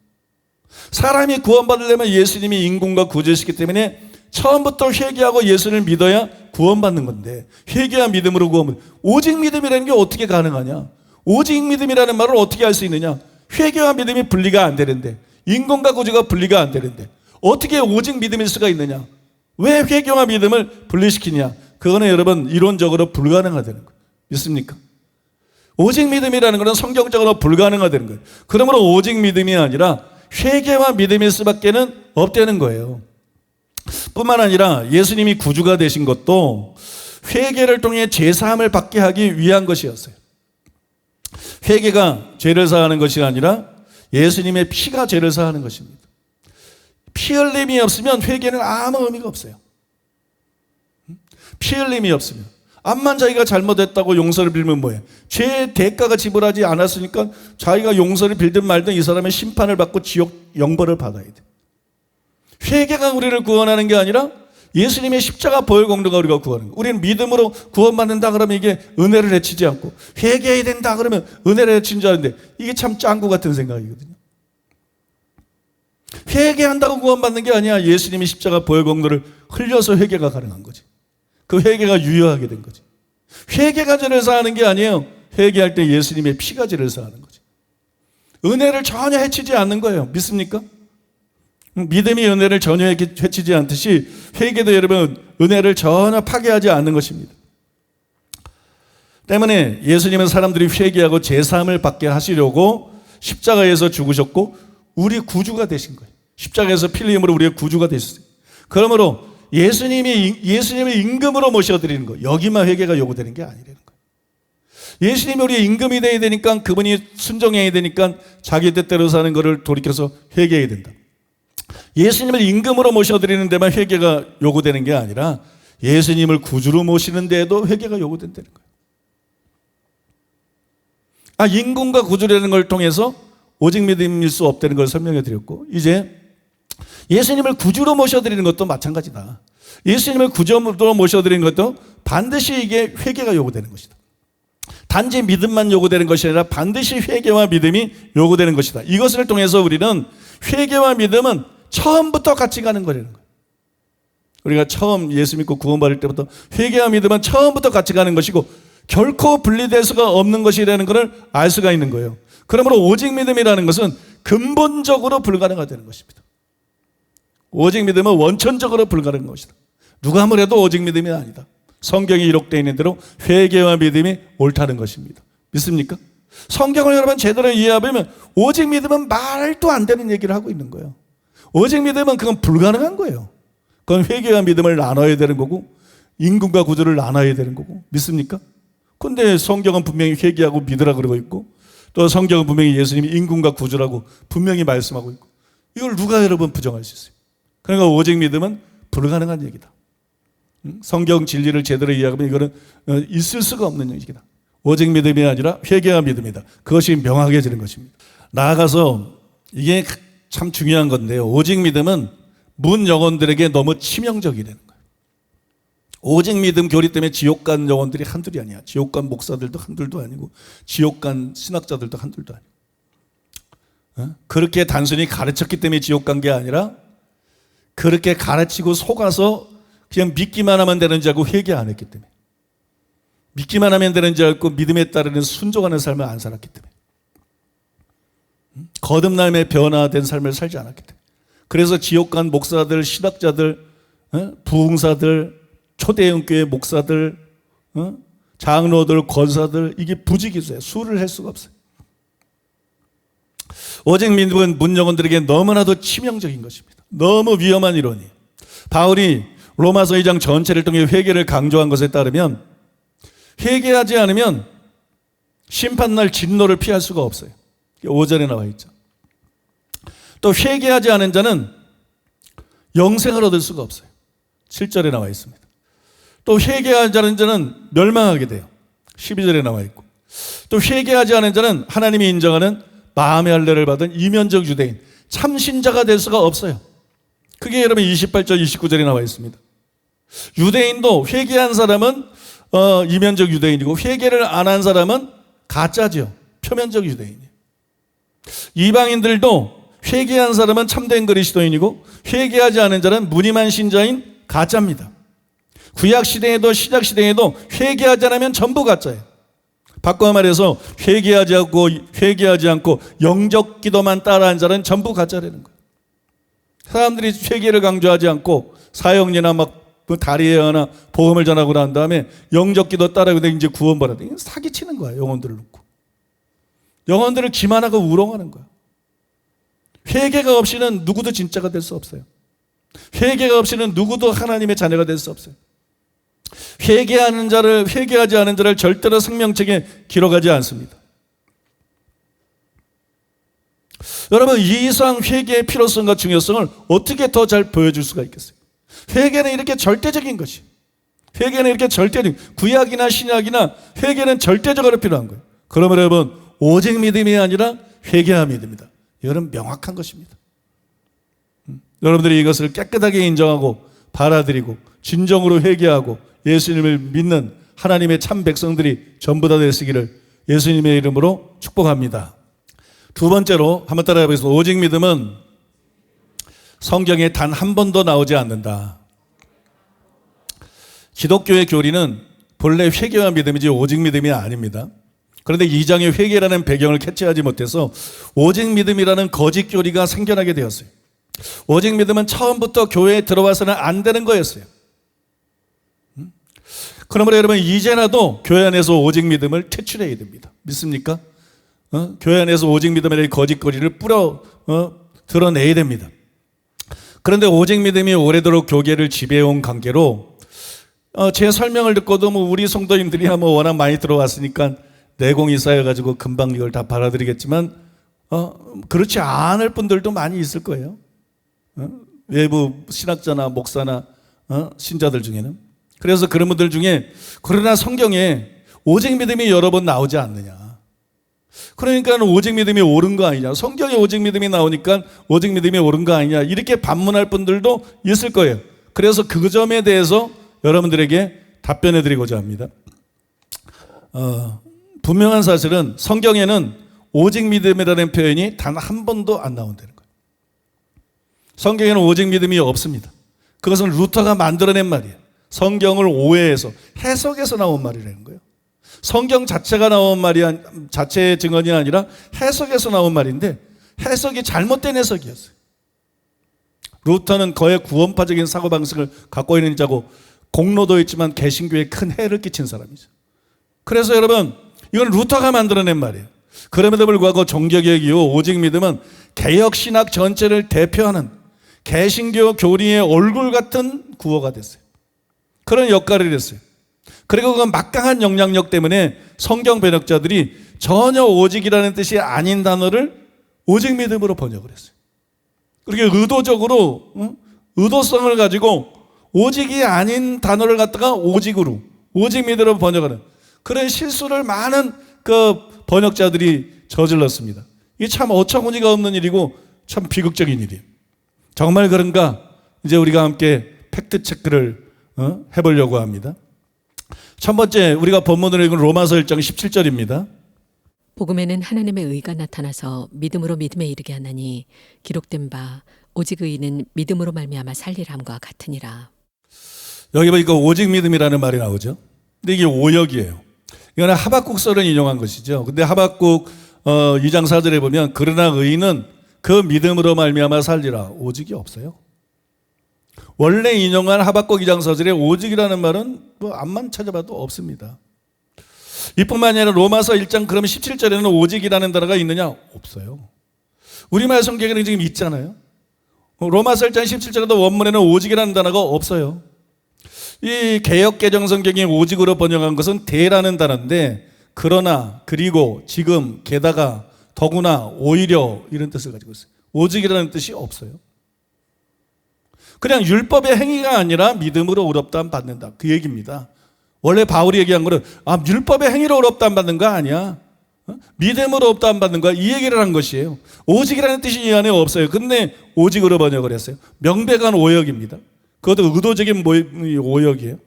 사람이 구원받으려면 예수님이 임금과 구주시기 때문에 처음부터 회개하고 예수를 믿어야 구원받는 건데, 회개와 믿음으로 구원받는, 오직 믿음이라는 게 어떻게 가능하냐. 오직 믿음이라는 말을 어떻게 할 수 있느냐. 회개와 믿음이 분리가 안 되는데, 임금과 구주가 분리가 안 되는데 어떻게 오직 믿음일 수가 있느냐. 왜 회개와 믿음을 분리시키냐. 그거는 여러분 이론적으로 불가능하다는 거예요. 믿습니까? 오직 믿음이라는 것은 성경적으로 불가능하다는 거예요. 그러므로 오직 믿음이 아니라 회개와 믿음일 수밖에 없다는 거예요. 뿐만 아니라 예수님이 구주가 되신 것도 회개를 통해 죄사함을 받게 하기 위한 것이었어요. 회개가 죄를 사하는 것이 아니라 예수님의 피가 죄를 사하는 것입니다. 피 흘림이 없으면 회개는 아무 의미가 없어요. 피 흘림이 없으면, 암만 자기가 잘못했다고 용서를 빌면 뭐예요? 죄의 대가가 지불하지 않았으니까 자기가 용서를 빌든 말든 이 사람의 심판을 받고 지옥 영벌을 받아야 돼. 회개가 우리를 구원하는 게 아니라 예수님의 십자가 보혈 공로가 우리가 구원하는 거예요. 우리는 믿음으로 구원받는다 그러면 이게 은혜를 해치지 않고, 회개해야 된다 그러면 은혜를 해치는 줄 아는데 이게 참 짱구 같은 생각이거든요. 회개한다고 구원받는 게 아니야. 예수님이 십자가 보혈 공로를 흘려서 회개가 가능한 거지. 그 회개가 유효하게 된 거지. 회개가 죄를 사하는 게 아니에요. 회개할 때 예수님의 피가 죄를 사하는 거지. 은혜를 전혀 해치지 않는 거예요. 믿습니까? 믿음이 은혜를 전혀 해치지 않듯이 회개도 여러분 은혜를 전혀 파괴하지 않는 것입니다. 때문에 예수님은 사람들이 회개하고 제사함을 받게 하시려고 십자가에서 죽으셨고 우리 구주가 되신 거예요. 십자가에서 피 흘림으로 우리의 구주가 되셨어요. 그러므로 예수님을 임금으로 모셔드리는 거, 여기만 회개가 요구되는 게 아니라는 거예요. 예수님이 우리의 임금이 되어야 되니까, 그분이 순종해야 되니까 자기 뜻대로 사는 것을 돌이켜서 회개해야 된다. 예수님을 임금으로 모셔드리는 데만 회개가 요구되는 게 아니라 예수님을 구주로 모시는 데에도 회개가 요구된다는 거예요. 임금과 구주라는 걸 통해서 오직 믿음일 수 없다는 걸 설명해 드렸고, 이제 예수님을 구주로 모셔드리는 것도 마찬가지다. 예수님을 구주로 모셔드리는 것도 반드시 이게 회개가 요구되는 것이다. 단지 믿음만 요구되는 것이 아니라 반드시 회개와 믿음이 요구되는 것이다. 이것을 통해서 우리는 회개와 믿음은 처음부터 같이 가는 거라는 거예요. 우리가 처음 예수 믿고 구원받을 때부터 회개와 믿음은 처음부터 같이 가는 것이고 결코 분리될 수가 없는 것이라는 것을 알 수가 있는 거예요. 그러므로 오직 믿음이라는 것은 근본적으로 불가능하다는 것입니다. 오직 믿음은 원천적으로 불가능한 것이다. 누가 뭐래도 오직 믿음이 아니다. 성경에 기록되어 있는 대로 회개와 믿음이 옳다는 것입니다. 믿습니까? 성경을 여러분 제대로 이해하면 오직 믿음은 말도 안 되는 얘기를 하고 있는 거예요. 오직 믿음은 그건 불가능한 거예요. 그건 회개와 믿음을 나눠야 되는 거고 임금과 구주를 나눠야 되는 거고. 믿습니까? 근데 성경은 분명히 회개하고 믿으라 그러고 있고, 또 성경은 분명히 예수님이 인군과 구주라고 분명히 말씀하고 있고, 이걸 누가 여러분 부정할 수 있어요? 그러니까 오직 믿음은 불가능한 얘기다. 성경 진리를 제대로 이해하면 이거는 있을 수가 없는 얘기다. 오직 믿음이 아니라 회개와 믿음이다. 그것이 명확해지는 것입니다. 나아가서 이게 참 중요한 건데요. 오직 믿음은 문 영혼들에게 너무 치명적이 되는 거예요. 오직 믿음 교리 때문에 지옥 간 영혼들이 한둘이 아니야. 지옥 간 목사들도 한둘도 아니고, 지옥 간 신학자들도 한둘도 아니고. 그렇게 단순히 가르쳤기 때문에 지옥 간 게 아니라, 그렇게 가르치고 속아서 그냥 믿기만 하면 되는 줄 알고 회개 안 했기 때문에, 믿기만 하면 되는 줄 알고 믿음에 따르는 순종하는 삶을 안 살았기 때문에, 거듭남의 변화된 삶을 살지 않았기 때문에, 그래서 지옥 간 목사들, 신학자들, 부흥사들, 초대형교회 목사들, 장로들, 권사들, 이게 부지기수예요. 수를 할 수가 없어요. 오직 믿음은 문 영혼들에게 너무나도 치명적인 것입니다. 너무 위험한 이론이에요. 바울이 로마서 2장 전체를 통해 회개를 강조한 것에 따르면, 회개하지 않으면 심판날 진노를 피할 수가 없어요. 5절에 나와 있죠. 또 회개하지 않은 자는 영생을 얻을 수가 없어요. 7절에 나와 있습니다. 또 회개하지 않은 자는 멸망하게 돼요. 12절에 나와 있고, 또 회개하지 않은 자는 하나님이 인정하는 마음의 할례를 받은 이면적 유대인, 참신자가 될 수가 없어요. 그게 여러분 28절 29절에 나와 있습니다. 유대인도 회개한 사람은 이면적 유대인이고, 회개를 안 한 사람은 가짜죠. 표면적 유대인이에요. 이방인들도 회개한 사람은 참된 그리스도인이고, 회개하지 않은 자는 무늬만 신자인 가짜입니다. 구약 시대에도 신약 시대에도 회개하지 않으면 전부 가짜예요. 바꿔 말해서 회개하지 않고 영적 기도만 따라한 자는 전부 가짜라는 거예요. 사람들이 회개를 강조하지 않고 사형리나 막 다리에나 복음을 전하고 난 다음에 영적 기도 따라하고 이제 구원받아야 돼. 사기치는 거야. 영혼들을 놓고. 영혼들을 기만하고 우롱하는 거야. 회개가 없이는 누구도 진짜가 될 수 없어요. 회개가 없이는 누구도 하나님의 자녀가 될 수 없어요. 회개하지 않은 자를 절대로 생명책에 기록하지 않습니다. 여러분, 이 이상 회개의 필요성과 중요성을 어떻게 더 잘 보여줄 수가 있겠어요? 회개는 이렇게 절대적인 것이, 회개는 이렇게 절대적인, 구약이나 신약이나 회개는 절대적으로 필요한 거예요. 그러면 여러분, 오직 믿음이 아니라 회개와 믿음이다. 이거는 명확한 것입니다. 여러분들이 이것을 깨끗하게 인정하고 받아들이고 진정으로 회개하고 예수님을 믿는 하나님의 참 백성들이 전부 다 되시기를 예수님의 이름으로 축복합니다. 두 번째로 한번 따라해 보겠습니다. 오직 믿음은 성경에 단 한 번도 나오지 않는다. 기독교의 교리는 본래 회개와 믿음이지 오직 믿음이 아닙니다. 그런데 2장의 회개라는 배경을 캐치하지 못해서 오직 믿음이라는 거짓 교리가 생겨나게 되었어요. 오직 믿음은 처음부터 교회에 들어와서는 안 되는 거였어요. 그러므로 여러분, 이제라도 교회 안에서 오직 믿음을 퇴출해야 됩니다. 믿습니까? 교회 안에서 오직 믿음의 거짓거리를 드러내야 됩니다. 그런데 오직 믿음이 오래도록 교계를 지배해온 관계로 제 설명을 듣고도 우리 성도님들이 워낙 많이 들어왔으니까 내공이 쌓여가지고 금방 이걸 다 받아들이겠지만 그렇지 않을 분들도 많이 있을 거예요. 외부 신학자나 목사나 신자들 중에는. 그래서 그런 분들 중에 그러나 성경에 오직 믿음이 여러 번 나오지 않느냐. 그러니까 오직 믿음이 옳은 거 아니냐. 성경에 오직 믿음이 나오니까 오직 믿음이 옳은 거 아니냐. 이렇게 반문할 분들도 있을 거예요. 그래서 그 점에 대해서 여러분들에게 답변해 드리고자 합니다. 분명한 사실은 성경에는 오직 믿음이라는 표현이 단 한 번도 안 나온다는 거예요. 성경에는 오직 믿음이 없습니다. 그것은 루터가 만들어낸 말이에요. 성경을 오해해서 해석해서 나온 말이라는 거예요. 성경 자체가 나온 말이 자체의 증언이 아니라 해석해서 나온 말인데 해석이 잘못된 해석이었어요. 루터는 거의 구원파적인 사고방식을 갖고 있는 자고 공로도 있지만 개신교에 큰 해를 끼친 사람이죠. 그래서 여러분, 이건 루터가 만들어낸 말이에요. 그럼에도 불구하고 종교개혁 이후 오직 믿음은 개혁신학 전체를 대표하는 개신교 교리의 얼굴 같은 구호가 됐어요. 그런 역할을 했어요. 그리고 그 막강한 영향력 때문에 성경 번역자들이 전혀 오직이라는 뜻이 아닌 단어를 오직 믿음으로 번역을 했어요. 그렇게 의도적으로 의도성을 가지고 오직이 아닌 단어를 갖다가 오직으로, 오직 믿음으로 번역하는 그런 실수를 많은 그 번역자들이 저질렀습니다. 이게 참 어처구니가 없는 일이고 참 비극적인 일이에요. 정말 그런가? 이제 우리가 함께 팩트 체크를 해보려고 합니다. 첫 번째 우리가 본문으로 읽은 로마서 1장 17절입니다. 복음에는 하나님의 의가 나타나서 믿음으로 믿음에 이르게 하나니 기록된 바 오직 의인은 믿음으로 말미암아 살리람과 같으니라. 여기 보니까 오직 믿음이라는 말이 나오죠. 근데 이게 오역이에요. 이거는 하박국서를 인용한 것이죠. 근데 하박국 2장 4절에 보면 그러나 의인은 그 믿음으로 말미암아 살리라. 오직이 없어요. 원래 인용한 하박국 2장 4절에 오직이라는 말은 뭐 앞만 찾아봐도 없습니다. 이뿐만 아니라 로마서 1장 그러면 17절에는 오직이라는 단어가 있느냐? 없어요. 우리말 성경에는 지금 있잖아요. 로마서 1장 17절에도 원문에는 오직이라는 단어가 없어요. 이 개역 개정 성경이 오직으로 번역한 것은 대라는 단어인데 그러나 그리고 지금 게다가 더구나 오히려 이런 뜻을 가지고 있어요. 오직이라는 뜻이 없어요. 그냥 율법의 행위가 아니라 믿음으로 의롭다함 받는다. 그 얘기입니다. 원래 바울이 얘기한 거는 율법의 행위로 의롭다함 받는 거 아니야. 믿음으로 의롭다함 받는 거야. 이 얘기를 한 것이에요. 오직이라는 뜻이 이 안에 없어요. 근데 오직으로 번역을 했어요. 명백한 오역입니다. 그것도 의도적인 오역이에요.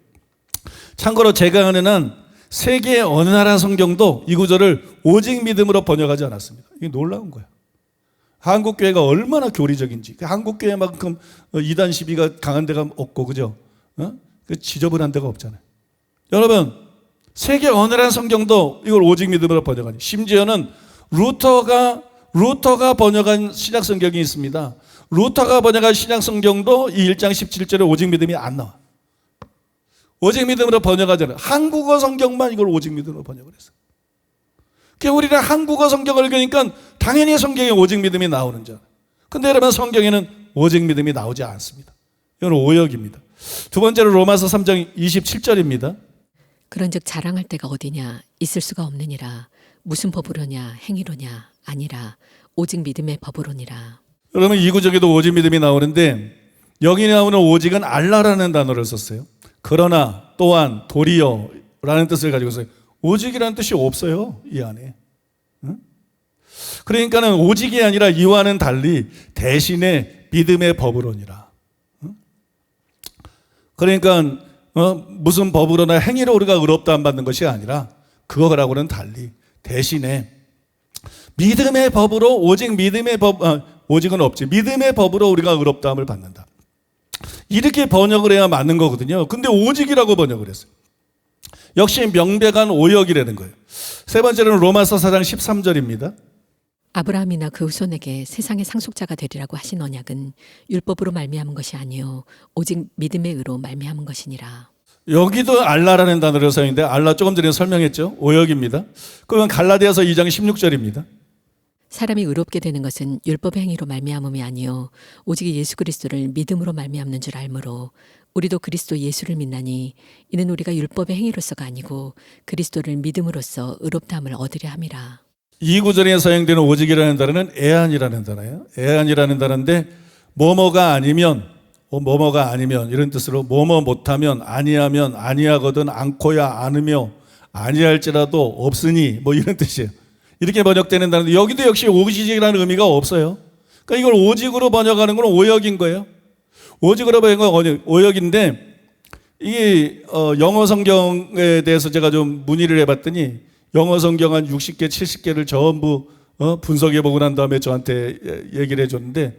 참고로 제가 아는 한 세계 어느 나라 성경도 이 구절을 오직 믿음으로 번역하지 않았습니다. 이게 놀라운 거예요. 한국교회가 얼마나 교리적인지. 한국교회만큼 이단 시비가 강한 데가 없고, 그죠? 지저분한 데가 없잖아요. 여러분, 세계 어느 나라 성경도 이걸 오직 믿음으로 번역하니. 심지어는 루터가 번역한 신약 성경이 있습니다. 루터가 번역한 신약 성경도 이 1장 17절에 오직 믿음이 안 나와. 오직 믿음으로 번역하잖아요. 한국어 성경만 이걸 오직 믿음으로 번역을 했어요. 그러니까 우리는 한국어 성경을 읽으니까 당연히 성경에 오직 믿음이 나오는 줄 알아요. 근데 여러분 성경에는 오직 믿음이 나오지 않습니다. 이건 오역입니다. 두 번째로 로마서 3장 27절입니다. 그런즉 자랑할 데가 어디냐 있을 수가 없느니라. 무슨 법으로냐 행위로냐 아니라 오직 믿음의 법으로니라. 여러분 이 구절에도 오직 믿음이 나오는데 여기 나오는 오직은 알라라는 단어를 썼어요. 그러나 또한 도리어 라는 뜻을 가지고 있어요. 오직이라는 뜻이 없어요. 이 안에. 그러니까는 오직이 아니라 이와는 달리 대신에 믿음의 법으로니라. 그러니까 무슨 법으로나 행위로 우리가 의롭다함 받는 것이 아니라 그거라고는 달리 대신에 믿음의 법으로 오직 믿음의 법 오직은 없지. 믿음의 법으로 우리가 의롭다함을 받는다. 이렇게 번역을 해야 맞는 거거든요. 근데 오직이라고 번역을 했어요. 역시 명백한 오역이라는 거예요. 세 번째로는 로마서 4장 13절입니다. 아브라함이나 그 후손에게 세상의 상속자가 되리라고 하신 언약은 율법으로 말미암은 것이 아니요 오직 믿음의 의로 말미암은 것이니라. 여기도 알라라는 단어를 사용했는데 알라 조금 전에 설명했죠. 오역입니다. 그건 갈라디아서 2장 16절입니다. 사람이 의롭게 되는 것은 율법의 행위로 말미암음이 아니요 오직 예수 그리스도를 믿음으로 말미암는 줄 알므로 우리도 그리스도 예수를 믿나니 이는 우리가 율법의 행위로서가 아니고 그리스도를 믿음으로써 의롭다함을 얻으려 함이라. 이 구절에 사용되는 오직이라는 단어는 애안이라는 단어예요. 애안이라는 단어인데 뭐뭐가 아니면 이런 뜻으로 뭐뭐 못하면 아니하면 아니하거든 않고야 않으며 아니할지라도 없으니 뭐 이런 뜻이에요. 이렇게 번역되는 단어인데 여기도 역시 오직이라는 의미가 없어요. 그러니까 이걸 오직으로 번역하는 건 오역인 거예요. 오직으로 번역한 건 오역인데 이게 영어 성경에 대해서 제가 좀 문의를 해봤더니 영어 성경 한 60개, 70개를 전부 분석해보고 난 다음에 저한테 얘기를 해줬는데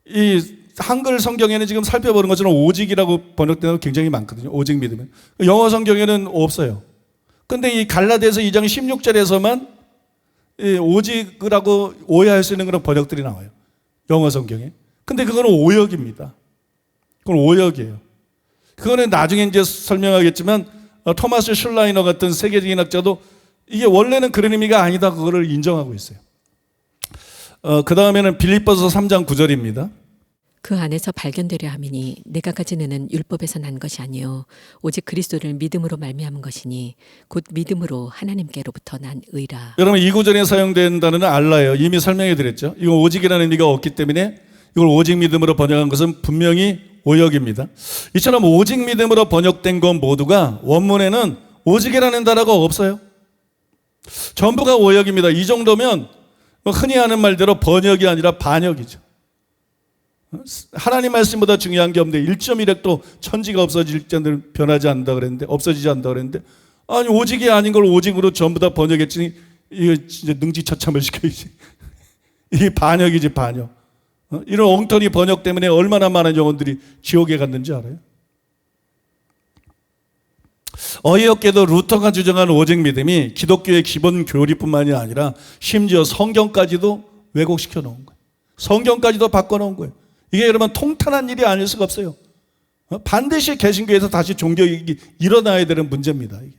이 한글 성경에는 지금 살펴보는 것처럼 오직이라고 번역되는 거 굉장히 많거든요. 오직 믿으면. 영어 성경에는 없어요. 근데 이 갈라디아서 2장 16절에서만 이 오직이라고 오해할 수 있는 그런 번역들이 나와요. 영어 성경에. 근데 그거는 오역입니다. 그건 오역이에요. 그거는 나중에 이제 설명하겠지만 토마스 슐라이너 같은 세계적인 학자도 이게 원래는 그런 의미가 아니다. 그거를 인정하고 있어요. 그 다음에는 빌립보서 3장 9절입니다. 그 안에서 발견되려 함이니 내가 가진 의는 율법에서 난 것이 아니요 오직 그리스도를 믿음으로 말미암은 것이니 곧 믿음으로 하나님께로부터 난 의라. 여러분 이 구절에 사용된 단어는 알라예요. 이미 설명해 드렸죠. 이건 오직이라는 의미가 없기 때문에 이걸 오직 믿음으로 번역한 것은 분명히 오역입니다. 이처럼 오직 믿음으로 번역된 것 모두가 원문에는 오직이라는 단어가 없어요. 전부가 오역입니다. 이 정도면 흔히 하는 말대로 번역이 아니라 반역이죠. 하나님 말씀보다 중요한 게 없는데 1.1핵도 천지가 없어질 때는 변하지 않는다 그랬는데, 없어지지 않는다 그랬는데, 아니 오직이 아닌 걸 오직으로 전부 다 번역했으니 이거 진짜 능지처참을 시켜야지. 이게 반역이지 반역. 이런 엉터리 번역 때문에 얼마나 많은 영혼들이 지옥에 갔는지 알아요? 어이없게도 루터가 주장한 오직 믿음이 기독교의 기본 교리뿐만이 아니라 심지어 성경까지도 왜곡시켜 놓은 거예요. 성경까지도 바꿔놓은 거예요. 이게 여러분 통탄한 일이 아닐 수가 없어요. 반드시 개신교에서 다시 종교개혁이 일어나야 되는 문제입니다. 이게.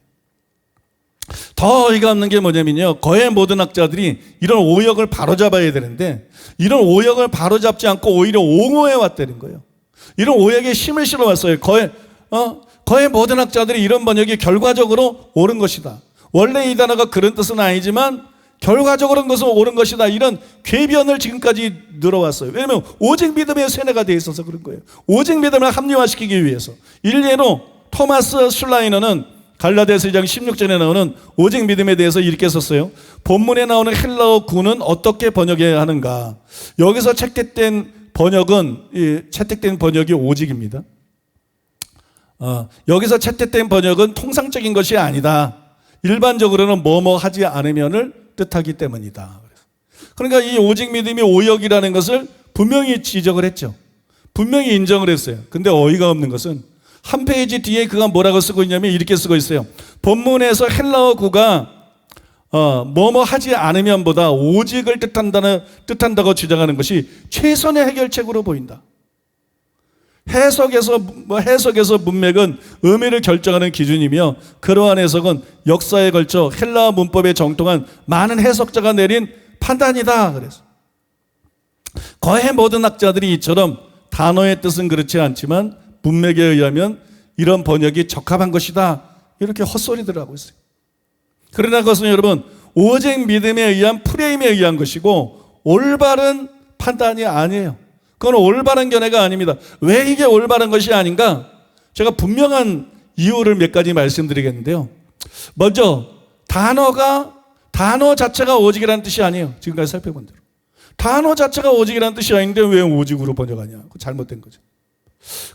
더 어이가 없는 게 뭐냐면요, 거의 모든 학자들이 이런 오역을 바로잡아야 되는데 이런 오역을 바로잡지 않고 오히려 옹호해 왔다는 거예요. 이런 오역에 힘을 실어왔어요. 거의 모든 학자들이 이런 번역이 결과적으로 옳은 것이다. 원래 이 단어가 그런 뜻은 아니지만 결과적으로는 것은 옳은 것이다. 이런 궤변을 지금까지 늘어왔어요. 왜냐하면 오직 믿음의 세뇌가 되어 있어서 그런 거예요. 오직 믿음을 합리화시키기 위해서. 일례로 토마스 슐라이너는 갈라디아서 2장 16절에 나오는 오직 믿음에 대해서 이렇게 썼어요. 본문에 나오는 헬라어 구는 어떻게 번역해야 하는가. 여기서 채택된 번역이 오직입니다. 여기서 채택된 번역은 통상적인 것이 아니다. 일반적으로는 뭐뭐 하지 않으면을 뜻하기 때문이다. 그러니까 이 오직 믿음이 오역이라는 것을 분명히 지적을 했죠. 분명히 인정을 했어요. 근데 어이가 없는 것은 한 페이지 뒤에 그가 뭐라고 쓰고 있냐면 이렇게 쓰고 있어요. 본문에서 헬라어 구가 뭐뭐 하지 않으면보다 오직을 뜻한다고 주장하는 것이 최선의 해결책으로 보인다. 해석에서 문맥은 의미를 결정하는 기준이며 그러한 해석은 역사에 걸쳐 헬라어 문법에 정통한 많은 해석자가 내린 판단이다. 그래서 거의 모든 학자들이 이처럼 단어의 뜻은 그렇지 않지만 문맥에 의하면 이런 번역이 적합한 것이다. 이렇게 헛소리들 하고 있어요. 그러나 그것은 여러분 오직 믿음에 의한 프레임에 의한 것이고 올바른 판단이 아니에요. 그건 올바른 견해가 아닙니다. 왜 이게 올바른 것이 아닌가? 제가 분명한 이유를 몇 가지 말씀드리겠는데요. 먼저 단어 자체가 오직이라는 뜻이 아니에요. 지금까지 살펴본 대로. 단어 자체가 오직이라는 뜻이 아닌데 왜 오직으로 번역하냐? 잘못된 거죠.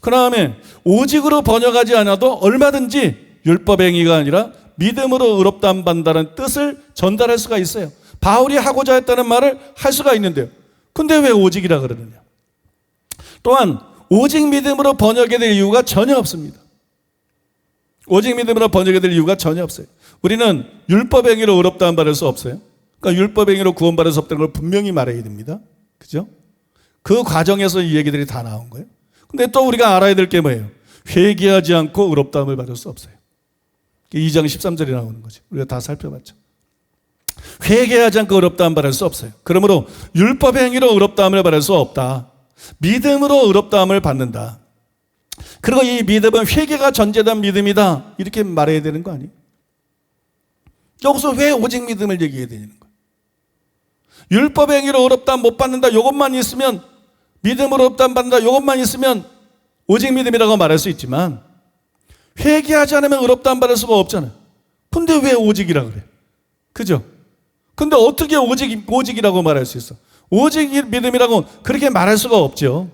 그 다음에 오직으로 번역하지 않아도 얼마든지 율법행위가 아니라 믿음으로 의롭다함 받는다는 뜻을 전달할 수가 있어요. 바울이 하고자 했다는 말을 할 수가 있는데요. 근데 왜 오직이라 그러느냐? 또한 오직 믿음으로 번역해야 될 이유가 전혀 없습니다. 오직 믿음으로 번역해야 될 이유가 전혀 없어요. 우리는 율법행위로 의롭다함 받을 수 없어요. 그러니까 율법행위로 구원받을 수 없다는 걸 분명히 말해야 됩니다. 그죠? 그 과정에서 이 얘기들이 다 나온 거예요. 근데 또 우리가 알아야 될 게 뭐예요? 회개하지 않고 의롭다함을 받을 수 없어요. 2장 13절에 나오는 거죠. 우리가 다 살펴봤죠. 회개하지 않고 의롭다함을 받을 수 없어요. 그러므로 율법행위로 의롭다함을 받을 수 없다. 믿음으로 의롭다함을 받는다. 그리고 이 믿음은 회개가 전제된 믿음이다. 이렇게 말해야 되는 거 아니에요? 여기서 왜 오직 믿음을 얘기해야 되는 거예요? 율법행위로 의롭다함 못 받는다. 이것만 있으면 믿음으로 의롭다함 받는다. 이것만 있으면 오직 믿음이라고 말할 수 있지만 회개하지 않으면 의롭다함 받을 수가 없잖아요. 근데 왜 오직이라 그래? 그죠? 근데 어떻게 오직이라고 말할 수 있어? 오직 믿음이라고 그렇게 말할 수가 없죠.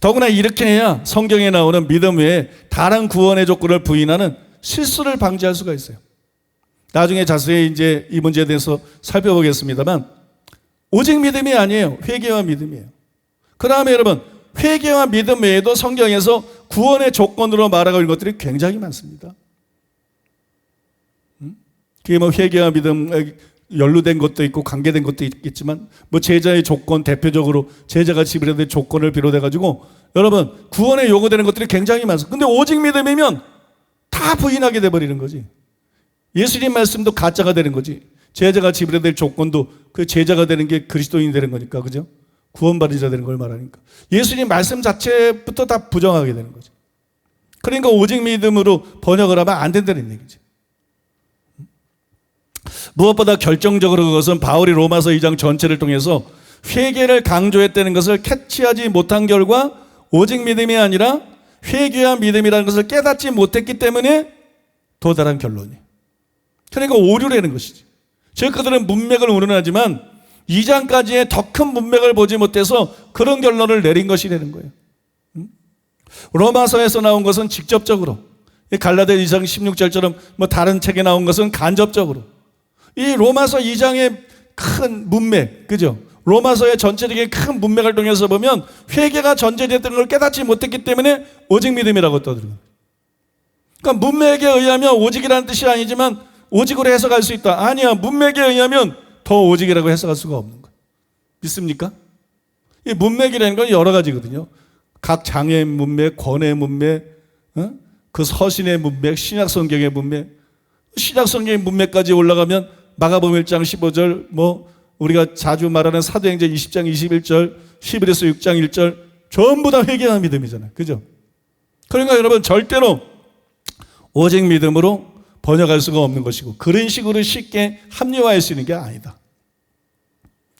더구나 이렇게 해야 성경에 나오는 믿음 외에 다른 구원의 조건을 부인하는 실수를 방지할 수가 있어요. 나중에 자세히 이제 이 문제에 대해서 살펴보겠습니다만 오직 믿음이 아니에요. 회개와 믿음이에요. 그 다음에 여러분 회개와 믿음 외에도 성경에서 구원의 조건으로 말하고 있는 것들이 굉장히 많습니다. 그게 뭐 회개와 믿음 연루된 것도 있고 관계된 것도 있겠지만 뭐 제자의 조건, 대표적으로 제자가 지불해야 될 조건을 비롯해 가지고 여러분 구원에 요구되는 것들이 굉장히 많습니다. 근데 오직 믿음이면 다 부인하게 돼버리는 거지. 예수님 말씀도 가짜가 되는 거지. 제자가 지불해야 될 조건도 그 제자가 되는 게 그리스도인이 되는 거니까, 그죠? 구원받은 자 되는 걸 말하니까. 예수님 말씀 자체부터 다 부정하게 되는 거죠. 그러니까 오직 믿음으로 번역을 하면 안 된다는 얘기죠. 무엇보다 결정적으로 그것은 바울이 로마서 2장 전체를 통해서 회개를 강조했다는 것을 캐치하지 못한 결과 오직 믿음이 아니라 회개한 믿음이라는 것을 깨닫지 못했기 때문에 도달한 결론이. 그러니까 오류라는 것이지. 즉 그들은 문맥을 우러나지만 2장까지의 더 큰 문맥을 보지 못해서 그런 결론을 내린 것이라는 거예요. 로마서에서 나온 것은 직접적으로, 갈라디아 2장 16절처럼 뭐 다른 책에 나온 것은 간접적으로. 이 로마서 2장의 큰 문맥, 그죠? 로마서의 전체적인 큰 문맥을 통해서 보면 회개가 전제됐던 걸 깨닫지 못했기 때문에 오직 믿음이라고 떠들어요. 그러니까 문맥에 의하면 오직이라는 뜻이 아니지만 오직으로 해석할 수 있다. 아니야. 문맥에 의하면 더 오직이라고 해석할 수가 없는 거예요. 믿습니까? 이 문맥이라는 건 여러 가지거든요. 각 장의 문맥, 권의 문맥, 그 서신의 문맥, 신약 성경의 문맥, 신약 성경의 문맥까지 올라가면 마가복음 1장 15절, 뭐 우리가 자주 말하는 사도행전 20장 21절, 히브리서 6장 1절 전부 다 회개한 믿음이잖아요. 그죠? 그러니까 여러분 절대로 오직 믿음으로 번역할 수가 없는 것이고 그런 식으로 쉽게 합리화할 수 있는 게 아니다.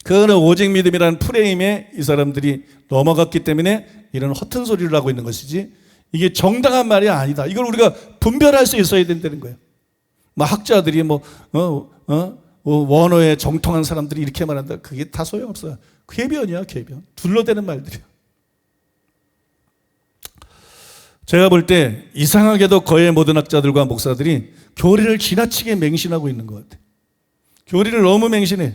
그거는 오직 믿음이라는 프레임에 이 사람들이 넘어갔기 때문에 이런 허튼 소리를 하고 있는 것이지 이게 정당한 말이 아니다. 이걸 우리가 분별할 수 있어야 된다는 거예요. 뭐 학자들이 원어에 정통한 사람들이 이렇게 말한다. 그게 다 소용없어요. 궤변이야, 궤변. 둘러대는 말들이야. 제가 볼 때 이상하게도 거의 모든 학자들과 목사들이 교리를 지나치게 맹신하고 있는 것 같아요. 교리를 너무 맹신해.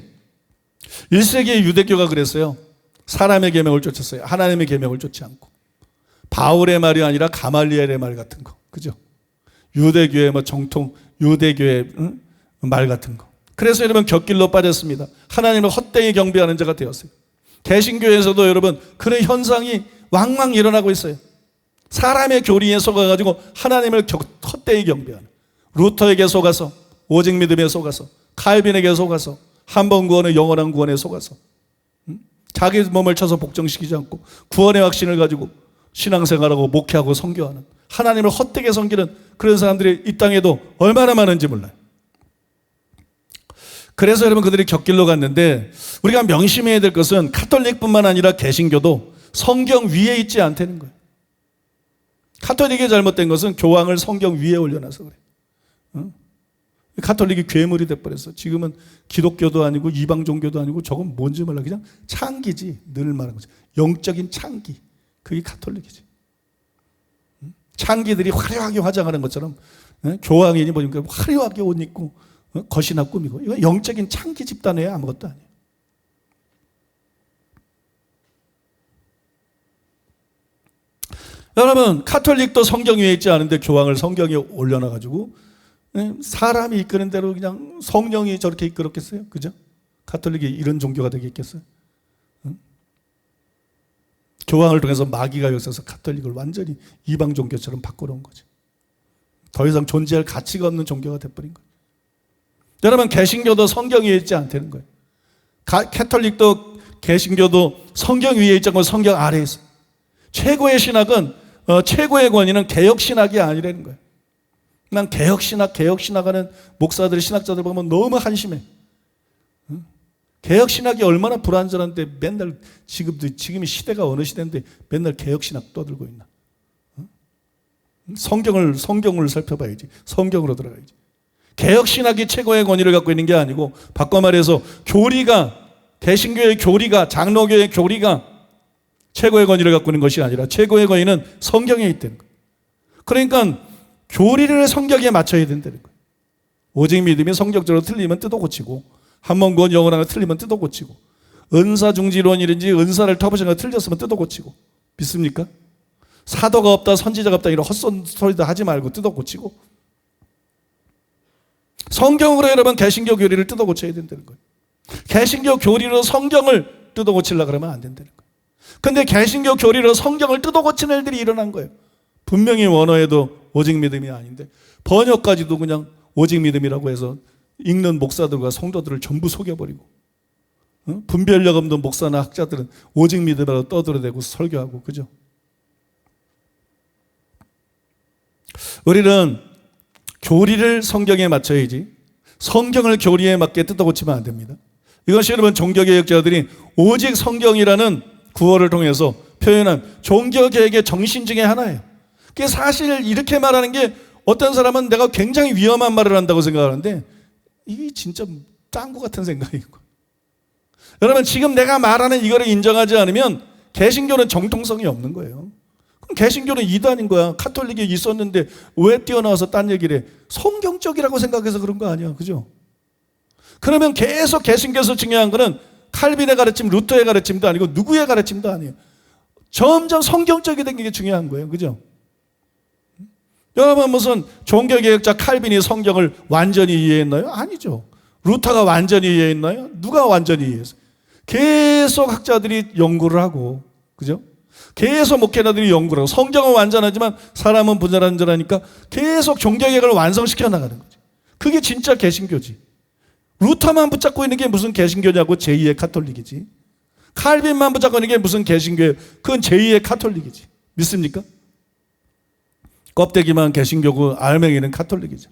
1세기의 유대교가 그랬어요. 사람의 계명을 쫓았어요. 하나님의 계명을 쫓지 않고. 바울의 말이 아니라 가말리엘의 말 같은 거. 그죠? 유대교의 정통, 유대교의 말 같은 거. 그래서 여러분 곁길로 빠졌습니다. 하나님을 헛되이 경배하는 자가 되었어요. 개신교에서도 여러분 그런 현상이 왕왕 일어나고 있어요. 사람의 교리에 속아가지고 하나님을 헛되이 경배하는. 루터에게 속아서, 오직 믿음에 속아서, 칼빈에게 속아서, 한 번 구원의 영원한 구원에 속아서 자기 몸을 쳐서 복종시키지 않고 구원의 확신을 가지고 신앙생활하고 목회하고 선교하는 하나님을 헛되게 섬기는 그런 사람들이 이 땅에도 얼마나 많은지 몰라요. 그래서 여러분 그들이 곁길로 갔는데 우리가 명심해야 될 것은 카톨릭뿐만 아니라 개신교도 성경 위에 있지 않다는 거예요. 카톨릭이 잘못된 것은 교황을 성경 위에 올려놔서 그래요. 카톨릭이 괴물이 돼버렸어. 지금은 기독교도 아니고 이방 종교도 아니고 저건 뭔지 몰라. 그냥 창기지. 늘 말하는 거죠. 영적인 창기. 그게 카톨릭이지. 창기들이 화려하게 화장하는 것처럼 교황이니 뭐니까 화려하게 옷 입고 겉이나 꾸미고 이건 영적인 창기 집단이에요. 아무것도 아니에요. 여러분 카톨릭도 성경 위에 있지 않은데 교황을 성경에 올려놔가지고 사람이 이끄는 대로 그냥 성령이 저렇게 이끌었겠어요? 그죠? 카톨릭이 이런 종교가 되겠겠어요? 교황을 통해서 마귀가 역사해서 카톨릭을 완전히 이방 종교처럼 바꿔놓은 거죠. 더 이상 존재할 가치가 없는 종교가 돼버린 거예요. 여러분 개신교도 성경 위에 있지 않다는 거예요. 카톨릭도 개신교도 성경 위에 있지 않고 성경 아래에 있어요. 최고의 신학은 최고의 권위는 개혁신학이 아니라는 거예요. 난 개혁신학하는 목사들, 신학자들 보면 너무 한심해. 개혁신학이 얼마나 불완전한데 맨날 지금이 시대가 어느 시대인데 맨날 개혁신학 떠들고 있나. 성경을 살펴봐야지. 성경으로 들어가야지. 개혁신학이 최고의 권위를 갖고 있는 게 아니고 바꿔 말해서 개신교의 교리가, 장로교의 교리가 최고의 권위를 갖고 있는 것이 아니라 최고의 권위는 성경에 있다는 거예요. 그러니까 교리를 성경에 맞춰야 된다는 거예요. 오직 믿음이 성경적으로 틀리면 뜯어 고치고 한 번 구원 영원한 거 틀리면 뜯어 고치고 은사중지론이든지 은사를 터부신 거 틀렸으면 뜯어 고치고 믿습니까? 사도가 없다 선지자가 없다 이런 헛소리도 하지 말고 뜯어 고치고 성경으로 여러분 개신교 교리를 뜯어 고쳐야 된다는 거예요. 개신교 교리로 성경을 뜯어 고치려고 그러면 안 된다는 거예요. 근데 개신교 교리로 성경을 뜯어 고치는 일들이 일어난 거예요. 분명히 원어에도 오직 믿음이 아닌데 번역까지도 그냥 오직 믿음이라고 해서 읽는 목사들과 성도들을 전부 속여버리고, 분별력 없는 목사나 학자들은 오직 믿음으로 떠들어대고 설교하고, 그죠? 우리는 교리를 성경에 맞춰야지 성경을 교리에 맞게 뜯어 고치면 안 됩니다. 이것이 여러분 종교개혁자들이 오직 성경이라는 구호를 통해서 표현한 종교개혁의 정신 중에 하나예요. 그게 사실 이렇게 말하는 게 어떤 사람은 내가 굉장히 위험한 말을 한다고 생각하는데 이게 진짜 짱구 같은 생각이고, 여러분 지금 내가 말하는 이거를 인정하지 않으면 개신교는 정통성이 없는 거예요. 그럼 개신교는 이단인 거야. 카톨릭이 있었는데 왜 뛰어나와서 딴 얘기를 해? 성경적이라고 생각해서 그런 거 아니야, 그죠? 그러면 계속 개신교에서 중요한 거는 칼빈의 가르침, 루터의 가르침도 아니고 누구의 가르침도 아니에요. 점점 성경적이 된 게 중요한 거예요, 그죠? 여러분 무슨 종교개혁자 칼빈이 성경을 완전히 이해했나요? 아니죠. 루터가 완전히 이해했나요? 누가 완전히 이해했어요? 계속 학자들이 연구를 하고, 그죠? 계속 목회자들이 연구를 하고, 성경은 완전하지만 사람은 불완전하니까 계속 종교개혁을 완성시켜 나가는 거지. 그게 진짜 개신교지. 루터만 붙잡고 있는 게 무슨 개신교냐고, 제2의 카톨릭이지. 칼빈만 붙잡고 있는 게 무슨 개신교예요? 그건 제2의 카톨릭이지. 믿습니까? 껍데기만 개신교고 알맹이는 카톨릭이죠.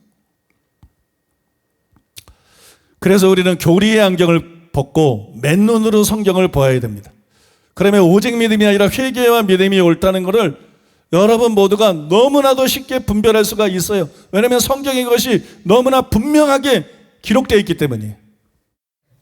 그래서 우리는 교리의 안경을 벗고 맨눈으로 성경을 보아야 됩니다. 그러면 오직 믿음이 아니라 회개와 믿음이 옳다는 것을 여러분 모두가 너무나도 쉽게 분별할 수가 있어요. 왜냐하면 성경의 것이 너무나 분명하게 기록되어 있기 때문이에요.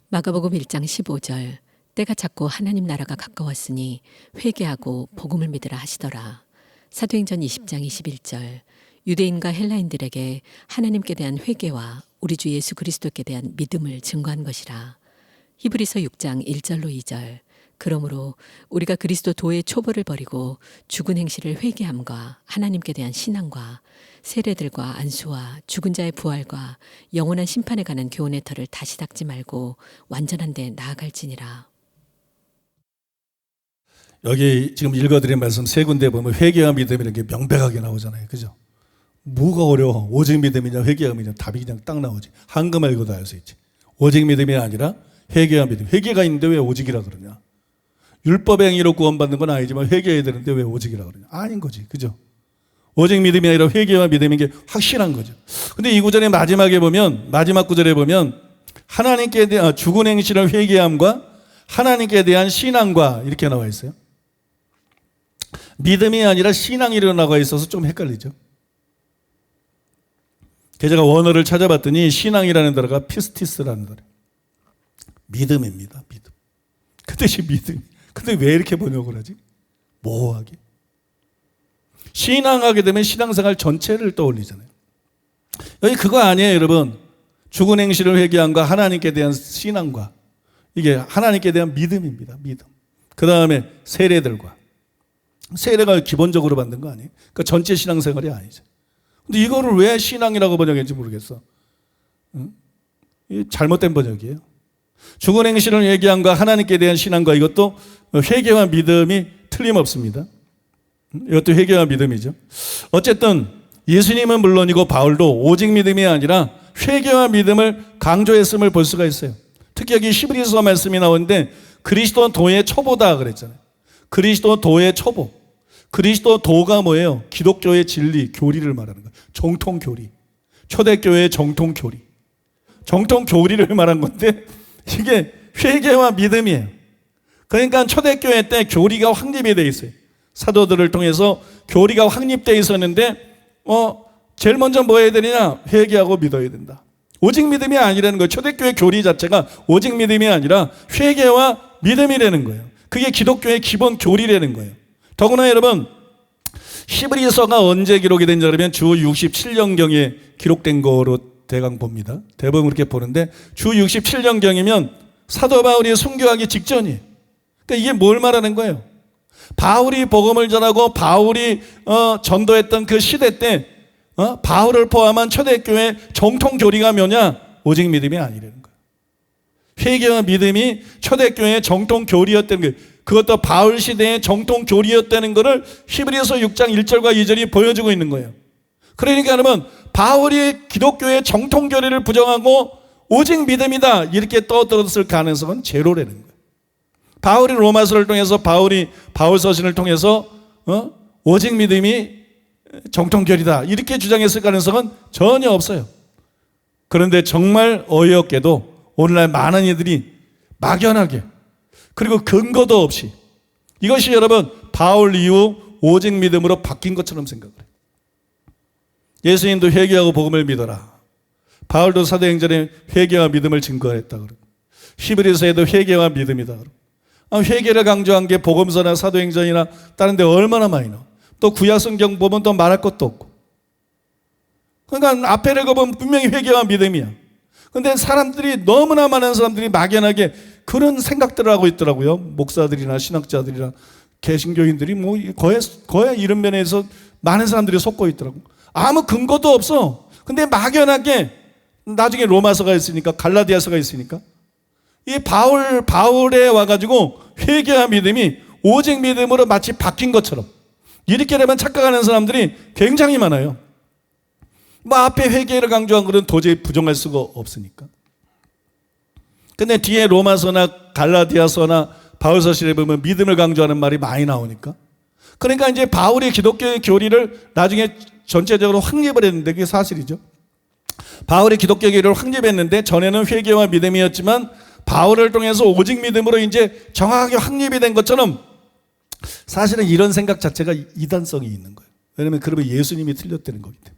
마가복음 1장 15절 때가 찼고 하나님 나라가 가까웠으니 회개하고 복음을 믿으라 하시더라. 사도행전 20장 21절 유대인과 헬라인들에게 하나님께 대한 회개와 우리 주 예수 그리스도께 대한 믿음을 증거한 것이라. 히브리서 6장 1절로 2절 그러므로 우리가 그리스도 도의 초보를 버리고 죽은 행실을 회개함과 하나님께 대한 신앙과 세례들과 안수와 죽은 자의 부활과 영원한 심판에 관한 교훈의 털을 다시 닦지 말고 완전한 데 나아갈지니라. 여기 지금 읽어드린 말씀 세 군데 보면 회개와 믿음이라는 게 명백하게 나오잖아요, 그죠? 뭐가 어려워? 오직 믿음이냐 회개와 믿음이냐 답이 그냥 딱 나오지. 한글만 읽어도 알 수 있지. 오직 믿음이 아니라 회개와 믿음. 회개가 있는데 왜 오직이라 그러냐? 율법의 행위로 구원받는 건 아니지만 회개해야 되는데 왜 오직이라 그러냐? 아닌 거지, 그죠? 오직 믿음이 아니라 회개와 믿음인 게 확실한 거죠. 근데 이 구절의 마지막에 보면, 마지막 구절에 보면 하나님께 대한 죽은 행실을 회개함과 하나님께 대한 신앙과 이렇게 나와 있어요. 믿음이 아니라 신앙이라고 나와 있어서 좀 헷갈리죠. 제가 원어를 찾아봤더니 신앙이라는 단어가 피스티스라는 단어예요. 믿음입니다. 믿음. 그 뜻이 믿음. 근데 왜 이렇게 번역을 하지? 모호하게. 신앙하게 되면 신앙생활 전체를 떠올리잖아요. 여기 그거 아니에요, 여러분. 죽은 행실을 회개함과 하나님께 대한 신앙과 이게 하나님께 대한 믿음입니다. 믿음. 그 다음에 세례들과. 세례가 기본적으로 받는 거 아니에요? 그러니까 전체 신앙생활이 아니죠. 근데 이거를 왜 신앙이라고 번역했는지 모르겠어. 응? 잘못된 번역이에요. 죽은 행실을 회개함과 하나님께 대한 신앙과 이것도 회개와 믿음이 틀림없습니다. 이것도 회개와 믿음이죠. 어쨌든 예수님은 물론이고 바울도 오직 믿음이 아니라 회개와 믿음을 강조했음을 볼 수가 있어요. 특히 여기 히브리서 말씀이 나오는데 그리스도 도의 초보다 그랬잖아요. 그리스도 도의 초보. 그리스도 도가 뭐예요? 기독교의 진리, 교리를 말하는 거예요. 정통교리. 초대교회의 정통교리. 정통교리를 말한 건데 이게 회개와 믿음이에요. 그러니까 초대교회 때 교리가 확립이 되어 있어요. 사도들을 통해서 교리가 확립되어 있었는데 제일 먼저 뭐 해야 되느냐? 회개하고 믿어야 된다. 오직 믿음이 아니라는 거예요. 초대교회 교리 자체가 오직 믿음이 아니라 회개와 믿음이라는 거예요. 그게 기독교의 기본 교리라는 거예요. 더구나 여러분 히브리서가 언제 기록이 된지 그러면 주 67년경에 기록된 거로 대강 봅니다. 대부분 그렇게 보는데 주 67년경이면 사도 바울이 순교하기 직전이에요. 그러니까 이게 뭘 말하는 거예요? 바울이 복음을 전하고 바울이 전도했던 그 시대 때 바울을 포함한 초대교회 정통 교리가 뭐냐? 오직 믿음이 아니라는 거예요. 회개와 믿음이 초대교회의 정통 교리였다는 거예요. 그것도 바울 시대의 정통 교리였다는 것을 히브리서 6장 1절과 2절이 보여주고 있는 거예요. 그러니까 여러분 바울이 기독교의 정통 교리를 부정하고 오직 믿음이다 이렇게 떠들었을 가능성은 제로라는 거예요. 바울이 로마서를 통해서 바울 서신을 통해서 오직 믿음이 정통결이다 이렇게 주장했을 가능성은 전혀 없어요. 그런데 정말 어이없게도 오늘날 많은 이들이 막연하게 그리고 근거도 없이 이것이 여러분 바울 이후 오직 믿음으로 바뀐 것처럼 생각을 해요. 예수님도 회개하고 복음을 믿어라. 바울도 사도행전에 회개와 믿음을 증거했다 그러고 히브리서에도 회개와 믿음이다 그러고 회개를 강조한 게 복음서나 사도행전이나 다른 데 얼마나 많이 나와. 또 구약성경 보면 또 말할 것도 없고. 그러니까 앞에를 보면 분명히 회개와 믿음이야. 그런데 사람들이 너무나 많은 사람들이 막연하게 그런 생각들을 하고 있더라고요. 목사들이나 신학자들이나 개신교인들이 뭐 거의 이런 면에서 많은 사람들이 속고 있더라고. 아무 근거도 없어. 근데 막연하게 나중에 로마서가 있으니까 갈라디아서가 있으니까 이 바울에 와가지고 회개와 믿음이 오직 믿음으로 마치 바뀐 것처럼 이렇게 되면 착각하는 사람들이 굉장히 많아요. 뭐 앞에 회개를 강조한 것은 도저히 부정할 수가 없으니까. 근데 뒤에 로마서나 갈라디아서나 바울서실에 보면 믿음을 강조하는 말이 많이 나오니까. 그러니까 이제 바울이 기독교의 교리를 나중에 전체적으로 확립을 했는데 그게 사실이죠. 바울이 기독교 교리를 확립했는데 전에는 회개와 믿음이었지만 바울을 통해서 오직 믿음으로 이제 정확하게 확립이 된 것처럼 사실은 이런 생각 자체가 이단성이 있는 거예요. 왜냐하면 그러면 예수님이 틀렸다는 거기 때문에.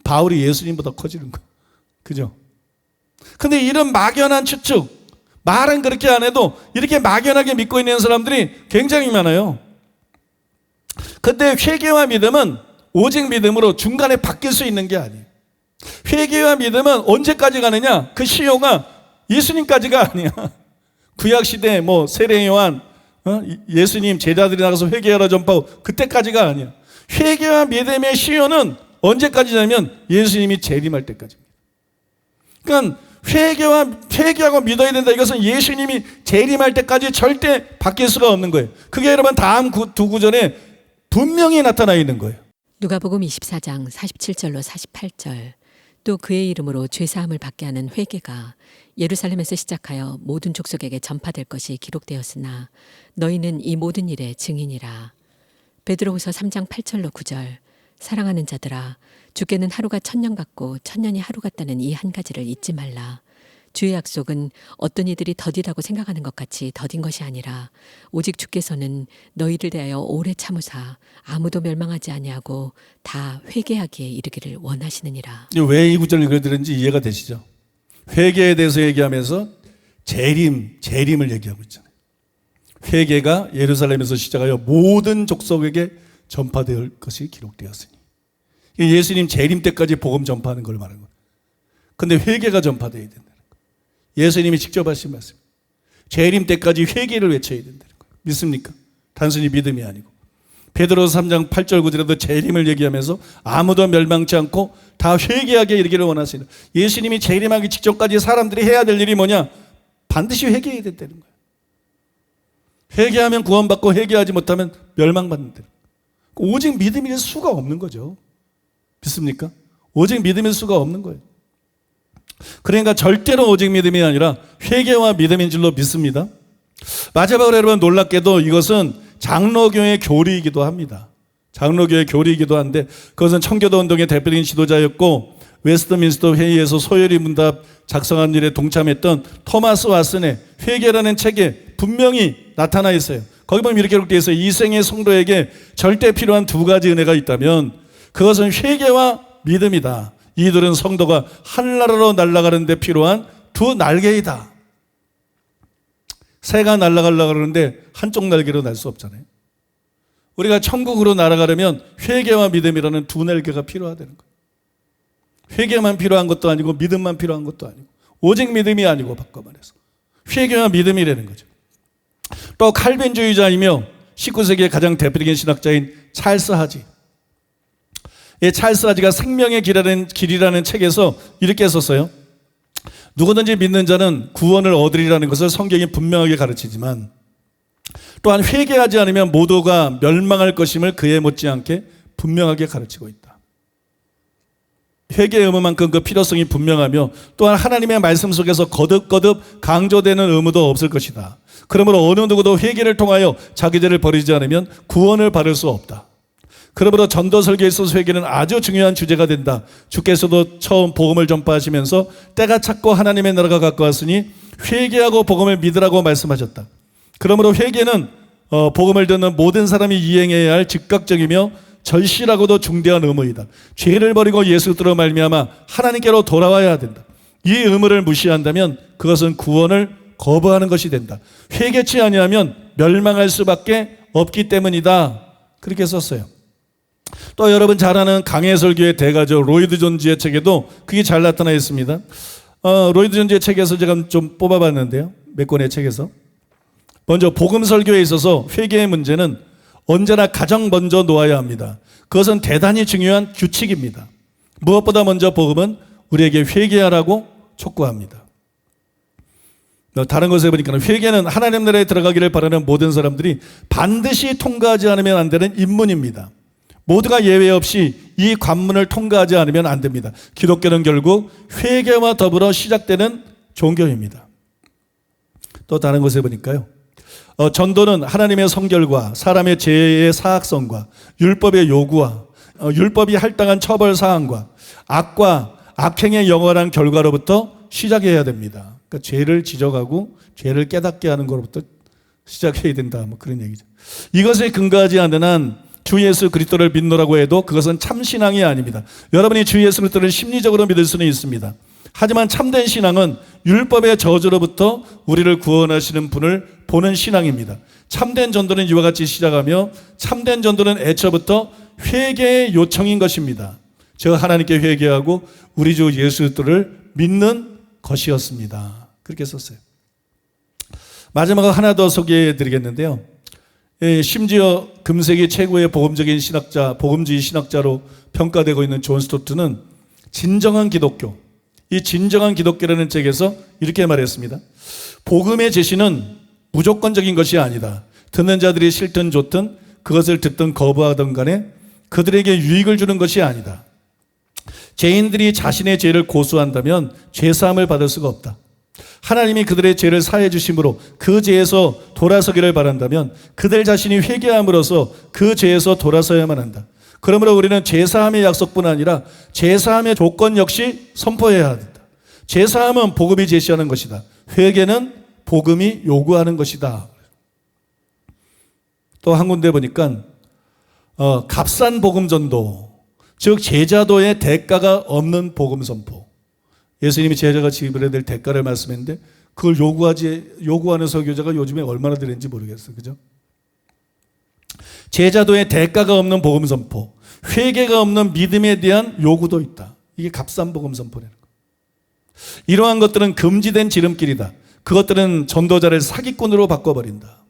바울이 예수님보다 커지는 거예요. 그죠? 근데 이런 막연한 추측, 말은 그렇게 안 해도 이렇게 막연하게 믿고 있는 사람들이 굉장히 많아요. 근데 회개와 믿음은 오직 믿음으로 중간에 바뀔 수 있는 게 아니에요. 회개와 믿음은 언제까지 가느냐? 그 시효가 예수님까지가 아니야. 구약시대 뭐 세례 요한 예수님 제자들이 나가서 회개하라 전파하고 그때까지가 아니야. 회개와 믿음의 시효는 언제까지냐면 예수님이 재림할 때까지입니다. 그러니까 회개하고 믿어야 된다. 이것은 예수님이 재림할 때까지 절대 바뀔 수가 없는 거예요. 그게 여러분 다음 두 구절에 분명히 나타나 있는 거예요. 누가복음 24장 47절로 48절 또 그의 이름으로 죄사함을 받게 하는 회개가 예루살렘에서 시작하여 모든 족속에게 전파될 것이 기록되었으나 너희는 이 모든 일의 증인이라. 베드로후서 3장 8절로 9절 사랑하는 자들아 주께는 하루가 1000년 같고 1000년이 하루 같다는 이 한 가지를 잊지 말라. 주의 약속은 어떤 이들이 더디다고 생각하는 것 같이 더딘 것이 아니라 오직 주께서는 너희를 대하여 오래 참으사 아무도 멸망하지 아니하고 다 회개하기에 이르기를 원하시느니라. 왜 이 구절을 읽어드렸는지 이해가 되시죠? 회개에 대해서 얘기하면서 재림을 얘기하고 있잖아요. 회개가 예루살렘에서 시작하여 모든 족속에게 전파될 것이 기록되었으니 예수님 재림 때까지 복음 전파하는 걸 말하는 거예요. 근데 회개가 전파되어야 된다는 거예요. 예수님이 직접 하신 말씀. 재림 때까지 회개를 외쳐야 된다는 거예요. 믿습니까? 단순히 믿음이 아니고. 베드로서 3장 8절 9절에도 재림을 얘기하면서 아무도 멸망치 않고 다 회개하게 이르기를 원하시는 예수님이 재림하기 직전까지 사람들이 해야 될 일이 뭐냐? 반드시 회개해야 된다는 거예요. 회개하면 구원받고 회개하지 못하면 멸망받는다는 거예요. 오직 믿음일 수가 없는 거죠. 믿습니까? 오직 믿음일 수가 없는 거예요. 그러니까 절대로 오직 믿음이 아니라 회개와 믿음인 줄로 믿습니다. 마지막으로 여러분 놀랍게도 이것은 장로교의 교리이기도 합니다. 장로교의 교리이기도 한데 그것은 청교도 운동의 대표적인 지도자였고 웨스트민스터 회의에서 소요리 문답 작성한 일에 동참했던 토마스 왓슨의 회개라는 책에 분명히 나타나 있어요. 거기 보면 이렇게 기록되어 있어요. 이 생의 성도에게 절대 필요한 두 가지 은혜가 있다면 그것은 회개와 믿음이다. 이들은 성도가 하늘나라로 날아가는 데 필요한 두 날개이다. 새가 날아가려고 그러는데 한쪽 날개로 날 수 없잖아요. 우리가 천국으로 날아가려면 회개와 믿음이라는 두 날개가 필요하다는 거예요. 회개만 필요한 것도 아니고 믿음만 필요한 것도 아니고 오직 믿음이 아니고 바꿔 말해서 회개와 믿음이라는 거죠. 또 칼빈주의자이며 19세기의 가장 대표적인 신학자인 찰스 하지. 이 찰스 하지가 생명의 길이라는 책에서 이렇게 썼어요. 누구든지 믿는 자는 구원을 얻으리라는 것을 성경이 분명하게 가르치지만 또한 회개하지 않으면 모두가 멸망할 것임을 그에 못지않게 분명하게 가르치고 있다. 회개의 의무만큼 그 필요성이 분명하며 또한 하나님의 말씀 속에서 거듭거듭 강조되는 의무도 없을 것이다. 그러므로 어느 누구도 회개를 통하여 자기 죄를 버리지 않으면 구원을 받을 수 없다. 그러므로 전도 설교에 있어서 회개는 아주 중요한 주제가 된다. 주께서도 처음 복음을 전파하시면서 때가 찼고 하나님의 나라가 가까웠으니 회개하고 복음을 믿으라고 말씀하셨다. 그러므로 회개는 복음을 듣는 모든 사람이 이행해야 할 즉각적이며 절실하고도 중대한 의무이다. 죄를 버리고 예수 그리스도로 말미암아 하나님께로 돌아와야 된다. 이 의무를 무시한다면 그것은 구원을 거부하는 것이 된다. 회개치 아니하면 멸망할 수밖에 없기 때문이다. 그렇게 썼어요. 또 여러분 잘 아는 강해설교의 대가죠. 로이드 존지의 책에도 그게 잘 나타나 있습니다. 로이드 존지의 책에서 제가 좀 뽑아봤는데요. 몇 권의 책에서. 먼저 복음 설교에 있어서 회개의 문제는 언제나 가장 먼저 놓아야 합니다. 그것은 대단히 중요한 규칙입니다. 무엇보다 먼저 복음은 우리에게 회개하라고 촉구합니다. 다른 것에 보니까 회개는 하나님 나라에 들어가기를 바라는 모든 사람들이 반드시 통과하지 않으면 안 되는 입문입니다. 모두가 예외 없이 이 관문을 통과하지 않으면 안 됩니다. 기독교는 결국 회개와 더불어 시작되는 종교입니다. 또 다른 것에 보니까요. 전도는 하나님의 성결과 사람의 죄의 사악성과 율법의 요구와 율법이 할당한 처벌 사항과 악과 악행의 영원한 결과로부터 시작해야 됩니다. 그러니까 죄를 지적하고 죄를 깨닫게 하는 것부터 시작해야 된다. 뭐 그런 얘기죠. 이것에 근거하지 않는 한 주 예수 그리스도를 믿노라고 해도 그것은 참 신앙이 아닙니다. 여러분이 주 예수 그리스도를 심리적으로 믿을 수는 있습니다. 하지만 참된 신앙은 율법의 저주로부터 우리를 구원하시는 분을 보는 신앙입니다. 참된 전도는 이와 같이 시작하며 참된 전도는 애초부터 회개의 요청인 것입니다. 저 하나님께 회개하고 우리 주 예수 그리스도를 믿는 것이었습니다. 그렇게 썼어요. 마지막으로 하나 더 소개해 드리겠는데요. 심지어 금세기 최고의 복음적인 신학자, 복음주의 신학자로 평가되고 있는 존 스토트는 진정한 기독교, 이 진정한 기독교라는 책에서 이렇게 말했습니다. 복음의 제시는 무조건적인 것이 아니다. 듣는 자들이 싫든 좋든 그것을 듣든 거부하든 간에 그들에게 유익을 주는 것이 아니다. 죄인들이 자신의 죄를 고수한다면 죄사함을 받을 수가 없다. 하나님이 그들의 죄를 사해 주심으로 그 죄에서 돌아서기를 바란다면 그들 자신이 회개함으로써 그 죄에서 돌아서야만 한다. 그러므로 우리는 죄사함의 약속뿐 아니라 죄사함의 조건 역시 선포해야 한다. 죄사함은 복음이 제시하는 것이다. 회개는 복음이 요구하는 것이다. 또 한 군데 보니까 값싼 복음 전도, 즉 제자도의 대가가 없는 복음 선포. 예수님이 제자가 지불해야 될 대가를 말씀했는데 그걸 요구하는 설교자가 요즘에 얼마나 되는지 모르겠어요. 그죠? 제자도의 대가가 없는 복음 선포, 회개가 없는 믿음에 대한 요구도 있다. 이게 값싼 복음 선포라는 거. 이러한 것들은 금지된 지름길이다. 그것들은 전도자를 사기꾼으로 바꿔버린다.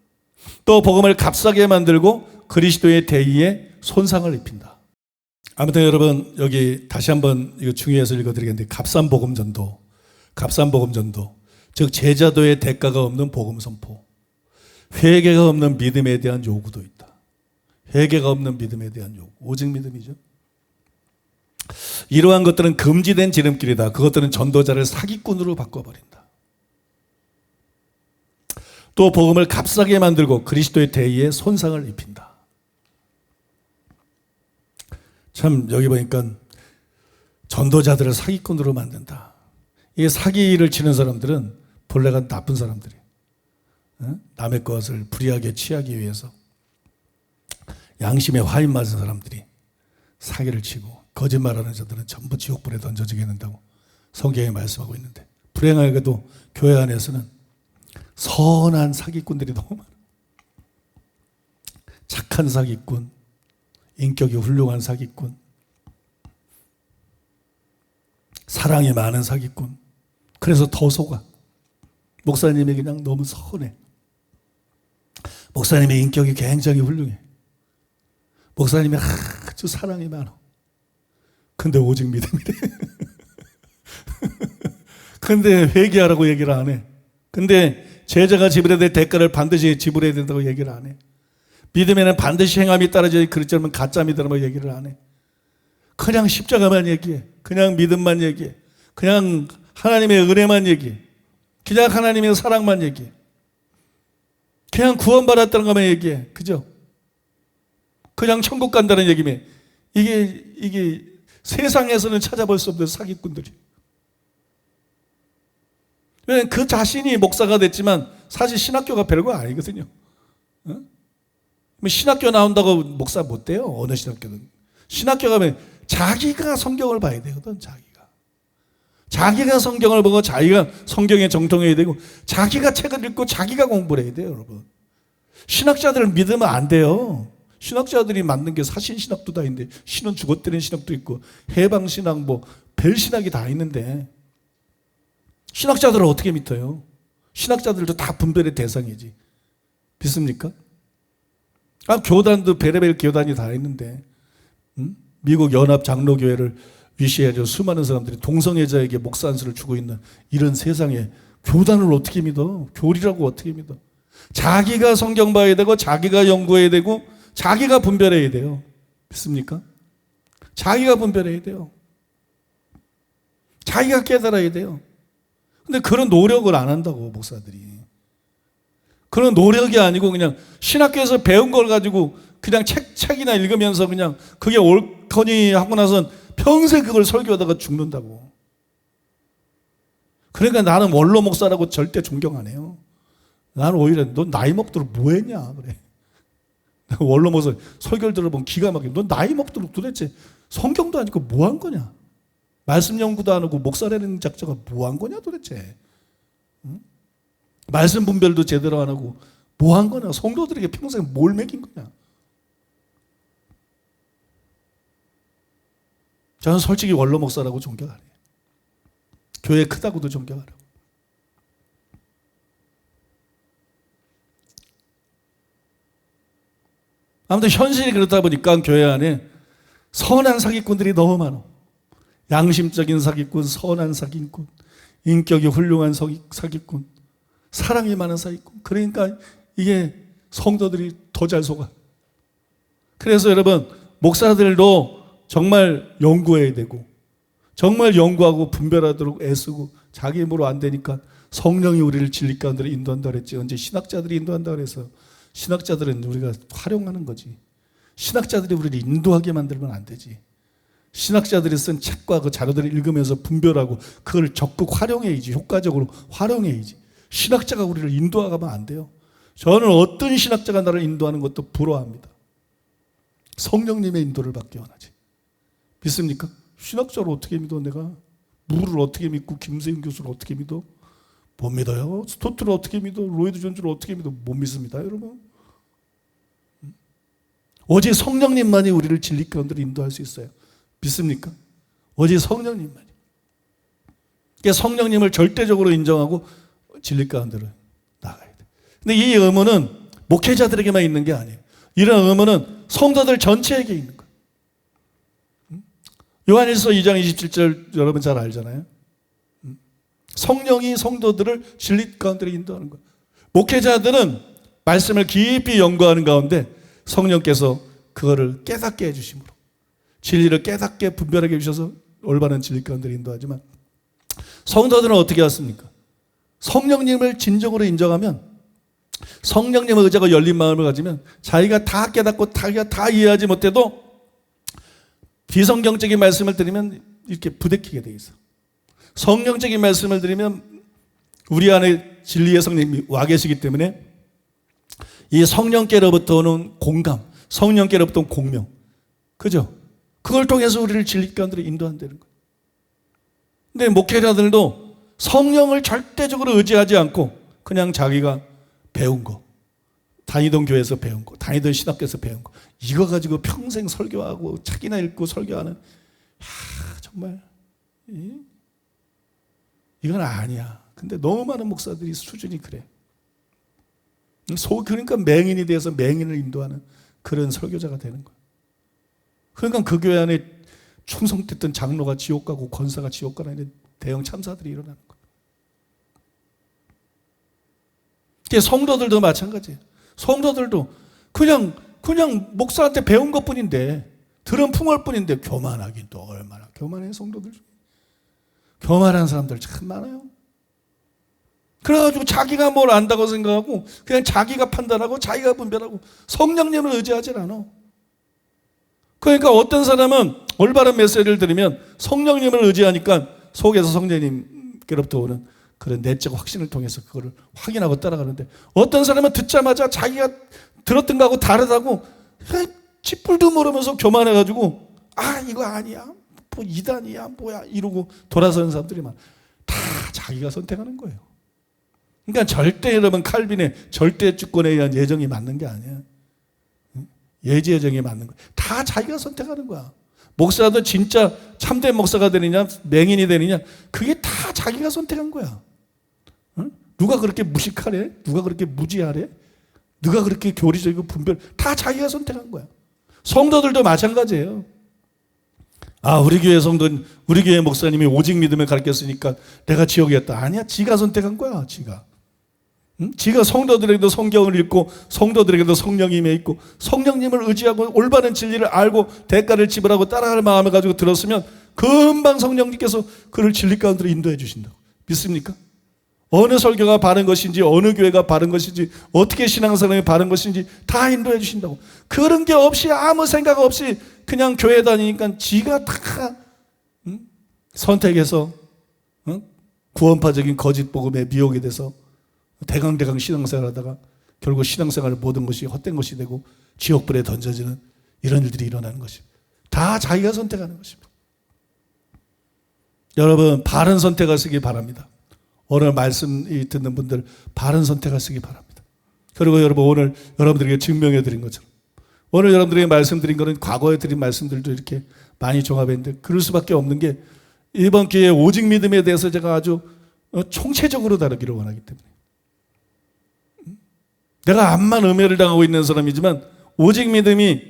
또 복음을 값싸게 만들고 그리스도의 대의에 손상을 입힌다. 아무튼 여러분 여기 다시 한번 이거 중요해서 읽어드리겠는데 값싼 복음 전도, 즉 제자도의 대가가 없는 복음 선포, 회개가 없는 믿음에 대한 요구도 있다. 회개가 없는 믿음에 대한 요구, 오직 믿음이죠. 이러한 것들은 금지된 지름길이다. 그것들은 전도자를 사기꾼으로 바꿔버린다. 또 복음을 값싸게 만들고 그리스도의 대의에 손상을 입힌다. 참 여기 보니까 전도자들을 사기꾼으로 만든다. 이 사기를 치는 사람들은 본래가 나쁜 사람들이에요. 남의 것을 불이하게 취하기 위해서 양심에 화인 맞은 사람들이 사기를 치고 거짓말하는 자들은 전부 지옥불에 던져지게 된다고 성경에 말씀하고 있는데 불행하게도 교회 안에서는 선한 사기꾼들이 너무 많아요. 착한 사기꾼, 인격이 훌륭한 사기꾼, 사랑이 많은 사기꾼. 그래서 더 속아. 목사님이 그냥 너무 선해. 목사님의 인격이 굉장히 훌륭해. 목사님이 아주 사랑이 많아. 근데 오직 믿음이래. 근데 회개하라고 얘기를 안 해. 근데 제자가 지불해야 될 대가를 반드시 지불해야 된다고 얘기를 안 해. 믿음에는 반드시 행함이 따라져야 그렇지 않으면 가짜 믿음이라고 얘기를 안 해. 그냥 십자가만 얘기해. 그냥 믿음만 얘기해. 그냥 하나님의 은혜만 얘기해. 그냥 하나님의 사랑만 얘기해. 그냥 구원받았다는 것만 얘기해. 그죠? 그냥 천국 간다는 얘기면 이게 세상에서는 찾아볼 수 없는 사기꾼들이. 왜냐면 그 자신이 목사가 됐지만 사실 신학교가 별거 아니거든요. 어? 신학교 나온다고 목사 못 돼요. 어느 신학교든. 신학교 가면 자기가 성경을 봐야 되거든. 자기가 성경을 보고 자기가 성경에 정통해야 되고 자기가 책을 읽고 자기가 공부를 해야 돼요. 여러분. 신학자들을 믿으면 안 돼요. 신학자들이 만든 게 사신신학도 다 있는데 신은 죽었다는 신학도 있고 해방신학 뭐 별신학이 다 있는데 신학자들을 어떻게 믿어요? 신학자들도 다 분별의 대상이지. 믿습니까? 교단도 별의별 교단이 다 있는데 미국 연합 장로교회를 위시해서 수많은 사람들이 동성애자에게 목사 안수를 주고 있는 이런 세상에 교단을 어떻게 믿어? 교리라고 어떻게 믿어? 자기가 성경 봐야 되고 자기가 연구해야 되고 자기가 분별해야 돼요. 믿습니까? 자기가 분별해야 돼요. 자기가 깨달아야 돼요. 근데 그런 노력을 안 한다고 목사들이. 그런 노력이 아니고 그냥 신학교에서 배운 걸 가지고 그냥 책이나 읽으면서 그냥 그게 옳거니 하고 나선 평생 그걸 설교하다가 죽는다고. 그러니까 나는 원로 목사라고 절대 존경 안 해요. 나는 오히려 너 나이 먹도록 뭐 했냐 그래. 원로 목사 설교를 들어보면 기가 막혀. 너 나이 먹도록 도대체 성경도 아니고 뭐 한 거냐. 말씀 연구도 안 하고 목사라는 작자가 뭐 한 거냐 도대체. 응? 말씀 분별도 제대로 안 하고 뭐 한 거냐. 성도들에게 평생 뭘 먹인 거냐. 저는 솔직히 원로 목사라고 존경 안 해요. 교회 크다고도 존경 안 하고. 아무튼 현실이 그렇다 보니까 교회 안에 선한 사기꾼들이 너무 많아. 양심적인 사기꾼, 선한 사기꾼, 인격이 훌륭한 사기꾼, 사랑이 많은 사기꾼. 그러니까 이게 성도들이 더 잘 속아. 그래서 여러분 목사들도 정말 연구해야 되고 정말 연구하고 분별하도록 애쓰고 자기 힘으로 안 되니까 성령이 우리를 진리 가운데로 인도한다 그랬지. 언제 신학자들이 인도한다 그래서 신학자들은 우리가 활용하는 거지. 신학자들이 우리를 인도하게 만들면 안 되지. 신학자들이 쓴 책과 그 자료들을 읽으면서 분별하고 그걸 적극 활용해야지. 효과적으로 활용해야지. 신학자가 우리를 인도하면 안 돼요. 저는 어떤 신학자가 나를 인도하는 것도 부러워합니다. 성령님의 인도를 받기 원하지. 믿습니까? 신학자를 어떻게 믿어 내가? 무를 어떻게 믿고 김세윤 교수를 어떻게 믿어? 못 믿어요. 스토트를 어떻게 믿어? 로이드 존즈를 어떻게 믿어? 못 믿습니다, 여러분. 오직 성령님만이 우리를 진리 가운데로 인도할 수 있어요. 믿습니까? 오직 성령님만이. 그러니까 성령님을 절대적으로 인정하고 진리 가운데로 나가야 돼. 근데 이 의무는 목회자들에게만 있는 게 아니에요. 이런 의무는 성도들 전체에게 있는 거예요. 요한일서 2장 27절 여러분 잘 알잖아요. 성령이 성도들을 진리 가운데로 인도하는 거예요. 목회자들은 말씀을 깊이 연구하는 가운데 성령께서 그거를 깨닫게 해주심으로 진리를 깨닫게 분별하게 해주셔서 올바른 진리 가운데로 인도하지만 성도들은 어떻게 했습니까? 성령님을 진정으로 인정하면 성령님의 의자가 열린 마음을 가지면 자기가 다 깨닫고 자기가 다 이해하지 못해도 비성경적인 말씀을 들으면 이렇게 부대끼게 돼 있어. 성령적인 말씀을 들으면 우리 안에 진리의 성령님이 와 계시기 때문에 이 성령께로부터 오는 공감, 성령께로부터 오는 공명, 그죠? 그걸 통해서 우리를 진리 가운데로 인도한다는 거예요. 근데 목회자들도 성령을 절대적으로 의지하지 않고 그냥 자기가 배운 거, 다니던 교회에서 배운 거, 다니던 신학교에서 배운 거, 이거 가지고 평생 설교하고 책이나 읽고 설교하는, 정말 이건 아니야. 근데 너무 많은 목사들이 수준이 그래. 그러니까 맹인이 돼서 맹인을 인도하는 그런 설교자가 되는 거야. 그러니까 그 교회 안에 충성됐던 장로가 지옥 가고 권사가 지옥 가는 대형 참사들이 일어나는 거야. 성도들도 마찬가지예요. 성도들도 그냥 목사한테 배운 것뿐인데 들은 풍월 뿐인데 교만하긴 또 얼마나 교만해. 성도들 교만한 사람들 참 많아요. 그래가지고 자기가 뭘 안다고 생각하고 그냥 자기가 판단하고 자기가 분별하고 성령님을 의지하지 않아. 그러니까 어떤 사람은 올바른 메시지를 들으면 성령님을 의지하니까 속에서 성령님께로부터 오는 그런 내적 확신을 통해서 그거를 확인하고 따라가는데, 어떤 사람은 듣자마자 자기가 들었던 거하고 다르다고 찌뿔도 모르면서 교만해가지고 이거 아니야, 뭐 이단이야, 뭐야 이러고 돌아서는 사람들이 많아. 다 자기가 선택하는 거예요. 그러니까 절대 여러분 칼빈의 절대 주권에 의한 예정이 맞는 게 아니야. 예지 예정이 맞는 거야. 다 자기가 선택하는 거야. 목사도 진짜 참된 목사가 되느냐 맹인이 되느냐 그게 다 자기가 선택한 거야. 누가 그렇게 무식하래? 누가 그렇게 무지하래? 누가 그렇게 교리적이고 분별, 다 자기가 선택한 거야. 성도들도 마찬가지예요. 우리 교회 성도는, 우리 교회 목사님이 오직 믿음을 가르쳤으니까 내가 지옥이었다. 아니야, 지가 선택한 거야. 지가 성도들에게도 성경을 읽고 성도들에게도 성령이 임해 있고 성령님을 의지하고 올바른 진리를 알고 대가를 지불하고 따라갈 마음을 가지고 들었으면 금방 성령님께서 그를 진리 가운데로 인도해 주신다고. 믿습니까? 어느 설교가 바른 것인지, 어느 교회가 바른 것인지, 어떻게 신앙생활이 바른 것인지 다 인도해 주신다고. 그런 게 없이 아무 생각 없이 그냥 교회 다니니까 지가 다 선택해서 구원파적인 거짓 복음에 미혹이 돼서 대강대강 신앙생활 하다가 결국 신앙생활 모든 것이 헛된 것이 되고 지옥불에 던져지는 이런 일들이 일어나는 것입니다. 다 자기가 선택하는 것입니다. 여러분, 바른 선택하시기 바랍니다. 오늘 말씀 듣는 분들 바른 선택하시기 바랍니다. 그리고 여러분, 오늘 여러분들에게 증명해 드린 것처럼 오늘 여러분들에게 말씀드린 것은 과거에 드린 말씀들도 이렇게 많이 종합했는데, 그럴 수밖에 없는 게 이번 기회에 오직 믿음에 대해서 제가 아주 총체적으로 다루기를 원하기 때문에, 내가 암만 음해를 당하고 있는 사람이지만 오직 믿음이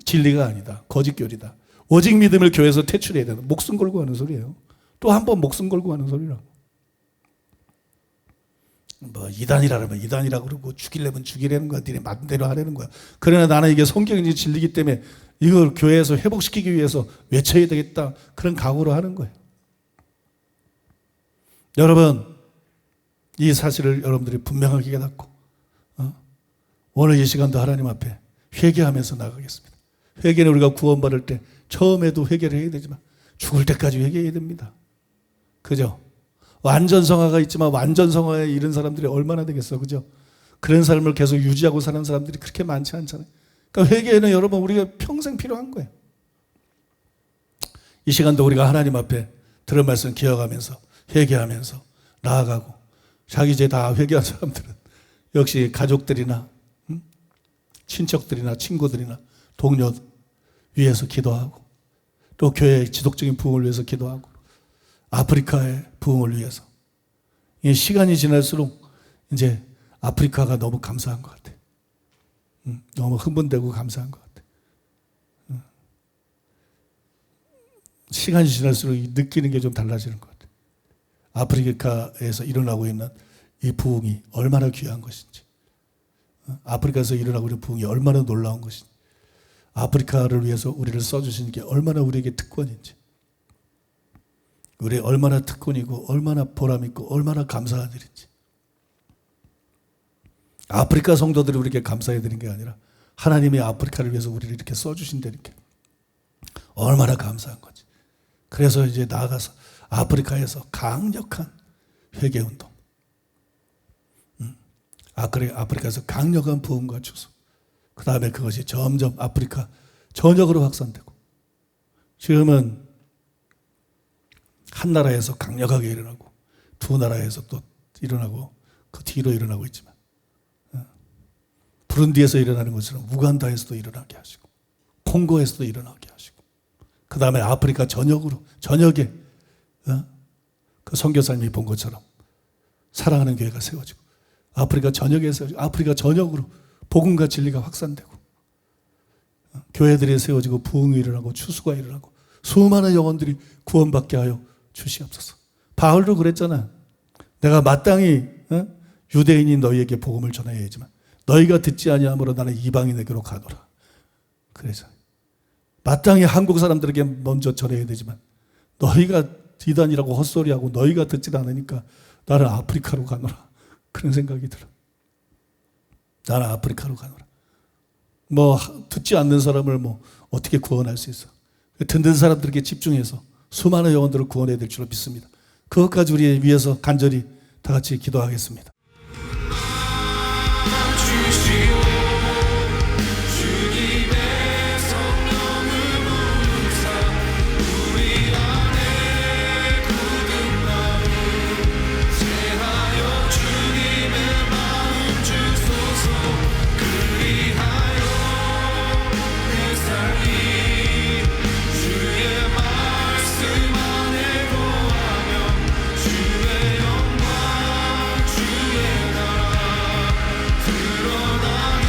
진리가 아니다, 거짓교리다. 오직 믿음을 교회에서 퇴출해야 된다. 목숨 걸고 하는 소리예요. 또 한 번 목숨 걸고 하는 소리라고. 뭐 이단이라 그러면 이단이라 그러고 죽이려면 죽이려는 거야. 니네 마음대로 하려는 거야. 그러나 나는 이게 성경이 진리기 때문에 이걸 교회에서 회복시키기 위해서 외쳐야 되겠다. 그런 각오로 하는 거예요. 여러분, 이 사실을 여러분들이 분명하게 깨닫고 오늘 이 시간도 하나님 앞에 회개하면서 나가겠습니다. 회개는 우리가 구원받을 때 처음에도 회개를 해야 되지만 죽을 때까지 회개해야 됩니다. 그죠? 완전 성화가 있지만 완전 성화에 이른 사람들이 얼마나 되겠어, 그죠? 그런 삶을 계속 유지하고 사는 사람들이 그렇게 많지 않잖아요. 그러니까 회개는 여러분 우리가 평생 필요한 거예요. 이 시간도 우리가 하나님 앞에 들은 말씀 기억하면서 회개하면서 나아가고, 자기 죄 다 회개한 사람들은 역시 가족들이나 친척들이나 친구들이나 동료 위해서 기도하고, 또 교회의 지속적인 부흥을 위해서 기도하고, 아프리카의 부흥을 위해서. 이 시간이 지날수록 이제 아프리카가 너무 감사한 것 같아. 너무 흥분되고 감사한 것 같아. 시간이 지날수록 느끼는 게 좀 달라지는 것 같아. 아프리카에서 일어나고 있는 이 부흥이 얼마나 귀한 것인지, 아프리카에서 일어나고 있는 부흥이 얼마나 놀라운 것인지, 아프리카를 위해서 우리를 써주신 게 얼마나 우리에게 특권인지, 우리 얼마나 특권이고 얼마나 보람있고 얼마나 감사한 일인지. 아프리카 성도들이 우리에게 감사해 드린 게 아니라 하나님이 아프리카를 위해서 우리를 이렇게 써주신다는 게 얼마나 감사한 건지. 그래서 이제 나아가서 아프리카에서 강력한 회개운동, 아프리카에서 강력한 부흥과 추수, 그 다음에 그것이 점점 아프리카 전역으로 확산되고, 지금은 한 나라에서 강력하게 일어나고 두 나라에서 또 일어나고 그 뒤로 일어나고 있지만, 부룬디에서 일어나는 것처럼 우간다에서도 일어나게 하시고 콩고에서도 일어나게 하시고, 그 다음에 아프리카 전역에 그 선교사님이 본 것처럼 사랑하는 교회가 세워지고, 아프리카 전역에 세워지고, 아프리카 전역으로 복음과 진리가 확산되고, 교회들이 세워지고 부흥이 일어나고 추수가 일어나고 수많은 영혼들이 구원받게 하여 주시옵소서. 바울도 그랬잖아. 내가 마땅히 유대인인 너희에게 복음을 전해야 하지만 너희가 듣지 아니하므로 나는 이방인에게로 가노라. 그래서 마땅히 한국 사람들에게 먼저 전해야 되지만 너희가 이단이라고 헛소리하고 너희가 듣질 않으니까 나는 아프리카로 가노라. 그런 생각이 들어. 나는 아프리카로 가노라. 뭐 듣지 않는 사람을 뭐 어떻게 구원할 수 있어. 듣는 사람들에게 집중해서 수많은 영혼들을 구원해야 될 줄로 믿습니다. 그것까지 우리 위해서 간절히 다 같이 기도하겠습니다. 주의 영광 주의 나라 드러나게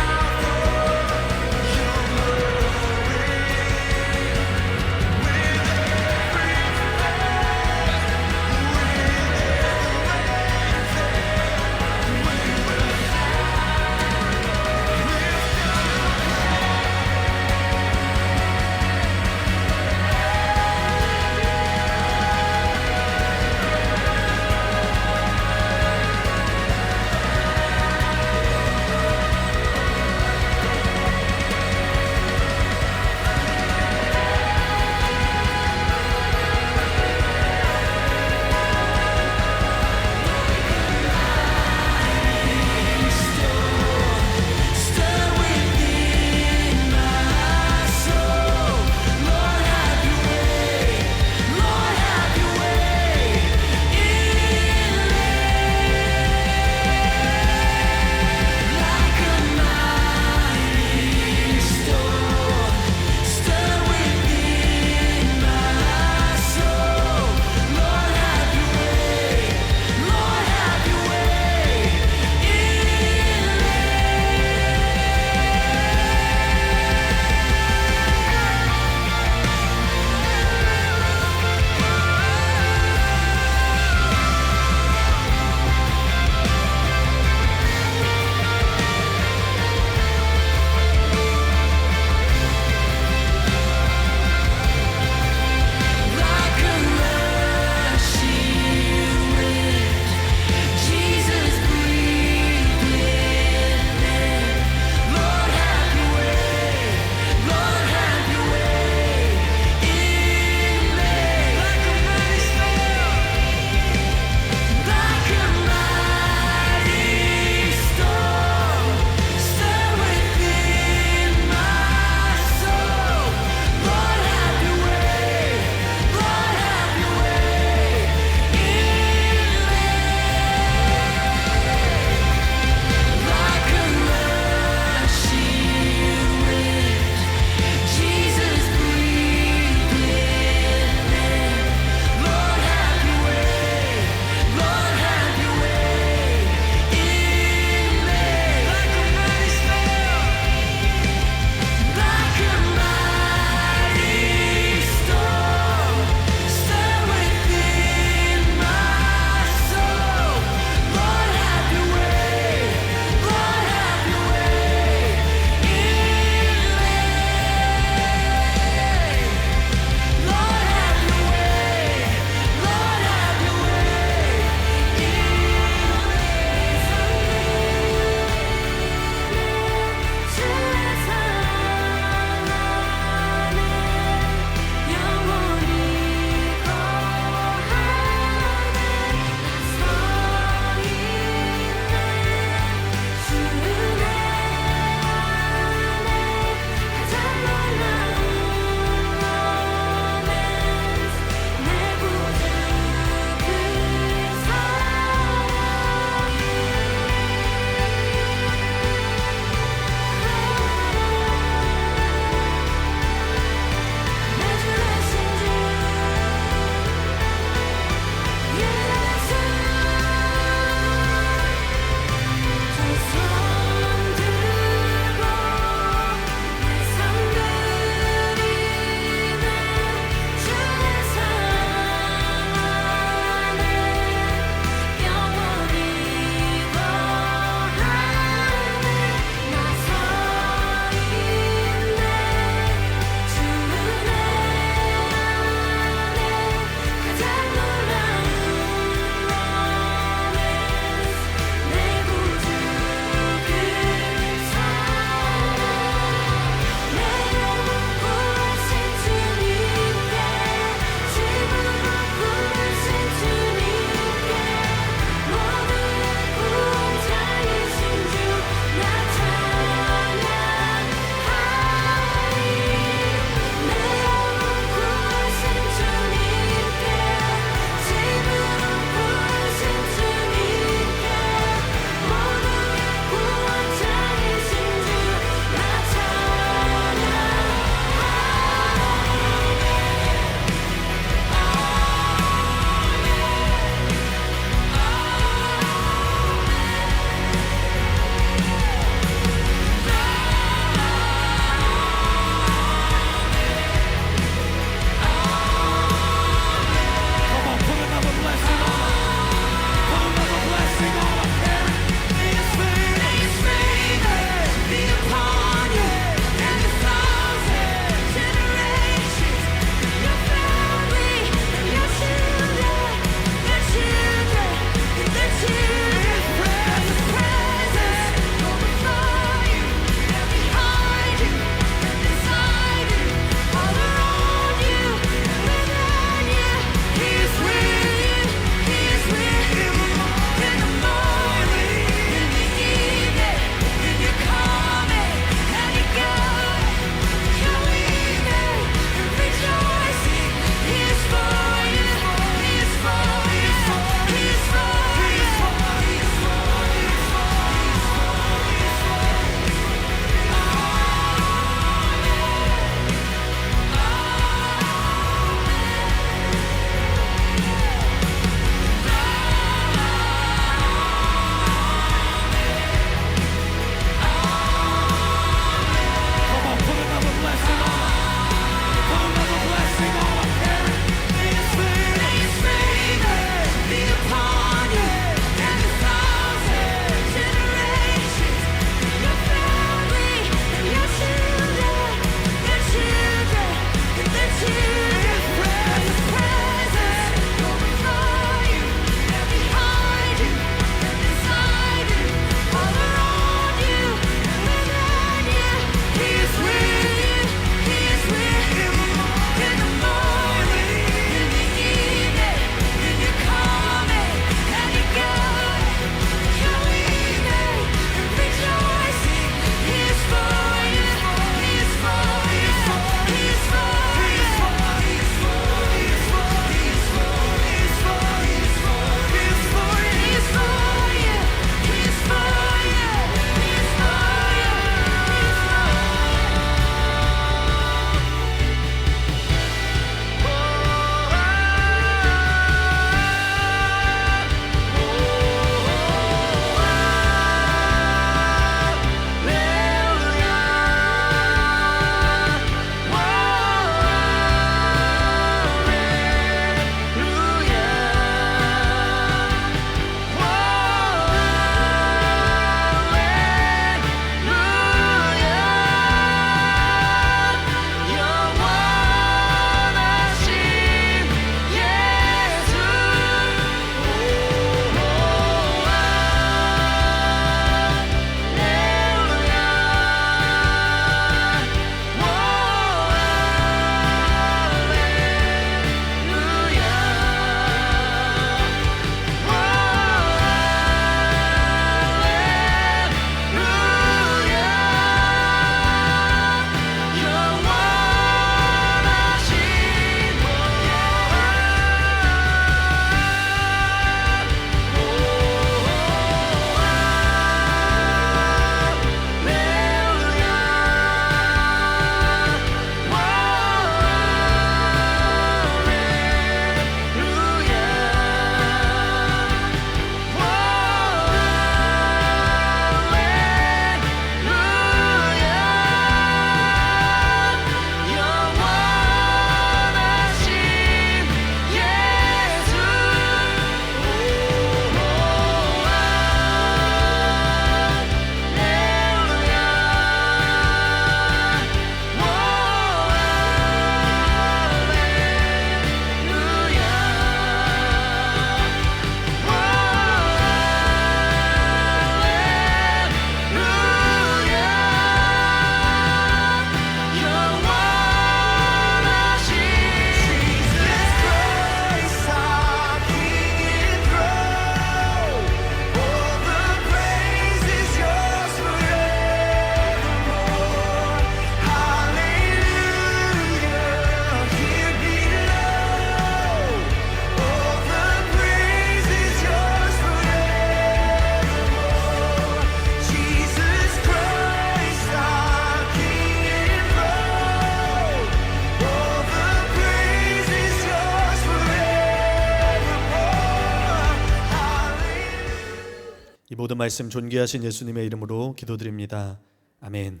이 모든 말씀 존귀하신 예수님의 이름으로 기도드립니다. 아멘.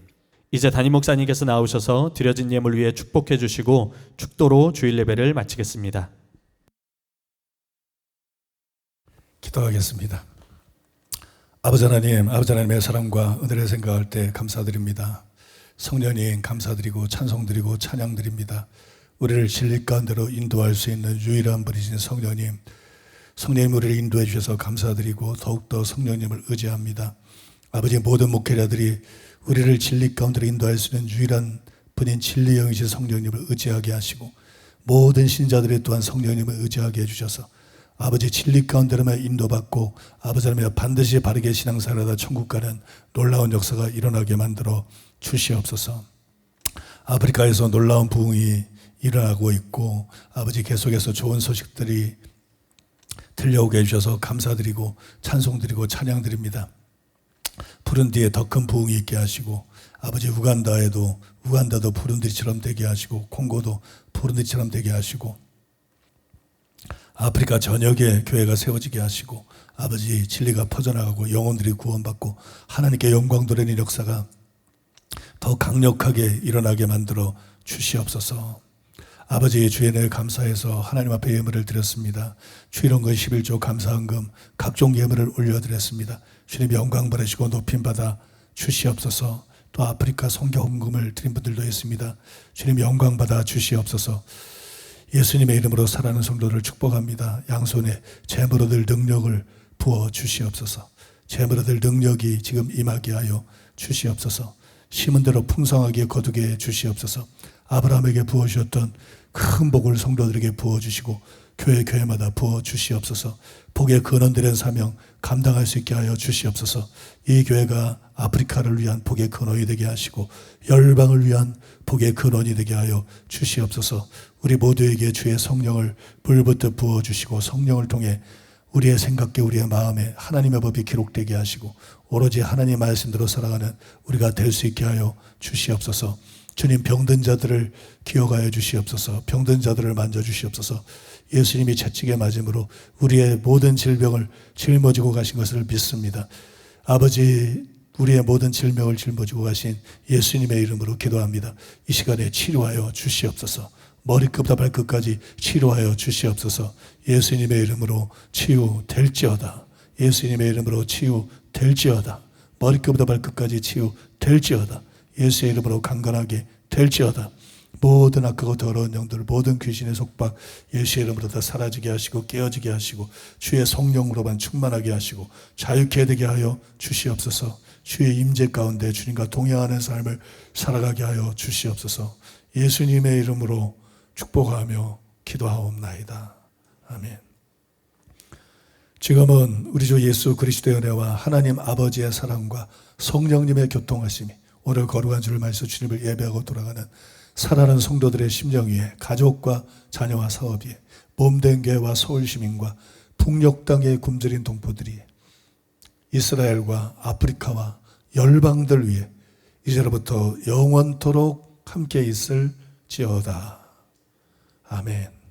이제 담임 목사님께서 나오셔서 드려진 예물 위에 축복해 주시고 축도로 주일 예배를 마치겠습니다. 기도하겠습니다. 아버지 하나님의 사랑과 은혜를 생각할 때 감사드립니다. 성령님 감사드리고 찬송드리고 찬양드립니다. 우리를 진리 가운데로 인도할 수 있는 유일한 분이신 성령님 우리를 인도해 주셔서 감사드리고 더욱더 성령님을 의지합니다. 아버지 모든 목회자들이 우리를 진리 가운데로 인도할 수 있는 유일한 분인 진리 영이신 성령님을 의지하게 하시고 모든 신자들이 또한 성령님을 의지하게 해주셔서 아버지 진리 가운데로만 인도받고 아버지 하나님 반드시 바르게 신앙생활하다 천국 가는 놀라운 역사가 일어나게 만들어 주시옵소서. 아프리카에서 놀라운 부흥이 일어나고 있고 아버지 계속해서 좋은 소식들이 들려오게 해주셔서 감사드리고 찬송드리고 찬양드립니다. 부룬디에 더 큰 부흥이 있게 하시고 아버지 우간다도 부룬디처럼 되게 하시고 콩고도 부룬디처럼 되게 하시고 아프리카 전역에 교회가 세워지게 하시고 아버지 진리가 퍼져나가고 영혼들이 구원받고 하나님께 영광 돌리는 역사가 더 강력하게 일어나게 만들어 주시옵소서. 아버지 주의 늘 감사해서 하나님 앞에 예물을 드렸습니다. 주일원금 11조 감사헌금 각종 예물을 올려드렸습니다. 주님 영광 받으시고 높임받아 주시옵소서. 또 아프리카 선교 헌금을 드린 분들도 있습니다. 주님 영광 받아 주시옵소서. 예수님의 이름으로 살아가는 성도를 축복합니다. 양손에 재물 얻을 능력을 부어 주시옵소서. 재물 얻을 능력이 지금 임하게 하여 주시옵소서. 심은 대로 풍성하게 거두게 주시옵소서. 아브라함에게 부어주셨던 큰 복을 성도들에게 부어주시고 교회마다 부어주시옵소서. 복의 근원되는 사명 감당할 수 있게 하여 주시옵소서. 이 교회가 아프리카를 위한 복의 근원이 되게 하시고 열방을 위한 복의 근원이 되게 하여 주시옵소서. 우리 모두에게 주의 성령을 불붙어 부어주시고 성령을 통해 우리의 생각과 우리의 마음에 하나님의 법이 기록되게 하시고 오로지 하나님의 말씀대로 살아가는 우리가 될 수 있게 하여 주시옵소서. 주님 병든 자들을 기억하여 주시옵소서. 병든 자들을 만져주시옵소서. 예수님이 채찍에 맞음으로 우리의 모든 질병을 짊어지고 가신 것을 믿습니다. 아버지 우리의 모든 질병을 짊어지고 가신 예수님의 이름으로 기도합니다. 이 시간에 치료하여 주시옵소서. 머리끝부터 발끝까지 치료하여 주시옵소서. 예수님의 이름으로 치유될지어다. 예수님의 이름으로 치유될지어다. 머리끝부터 발끝까지 치유될지어다. 예수의 이름으로 강건하게 될지어다. 모든 악하고 더러운 영들 모든 귀신의 속박 예수의 이름으로 다 사라지게 하시고 깨어지게 하시고 주의 성령으로만 충만하게 하시고 자유케 되게 하여 주시옵소서. 주의 임재 가운데 주님과 동행하는 삶을 살아가게 하여 주시옵소서. 예수님의 이름으로 축복하며 기도하옵나이다. 아멘. 지금은 우리 주 예수 그리스도의 은혜와 하나님 아버지의 사랑과 성령님의 교통하심이 오늘 거룩한 주를 말씀 주님을 예배하고 돌아가는 살아가는 성도들의 심령 위에 가족과 자녀와 사업 위에 몸된 교회와 서울 시민과 북녘 땅에 굶주린 동포들이 이스라엘과 아프리카와 열방들 위에 이제로부터 영원토록 함께 있을지어다. 아멘.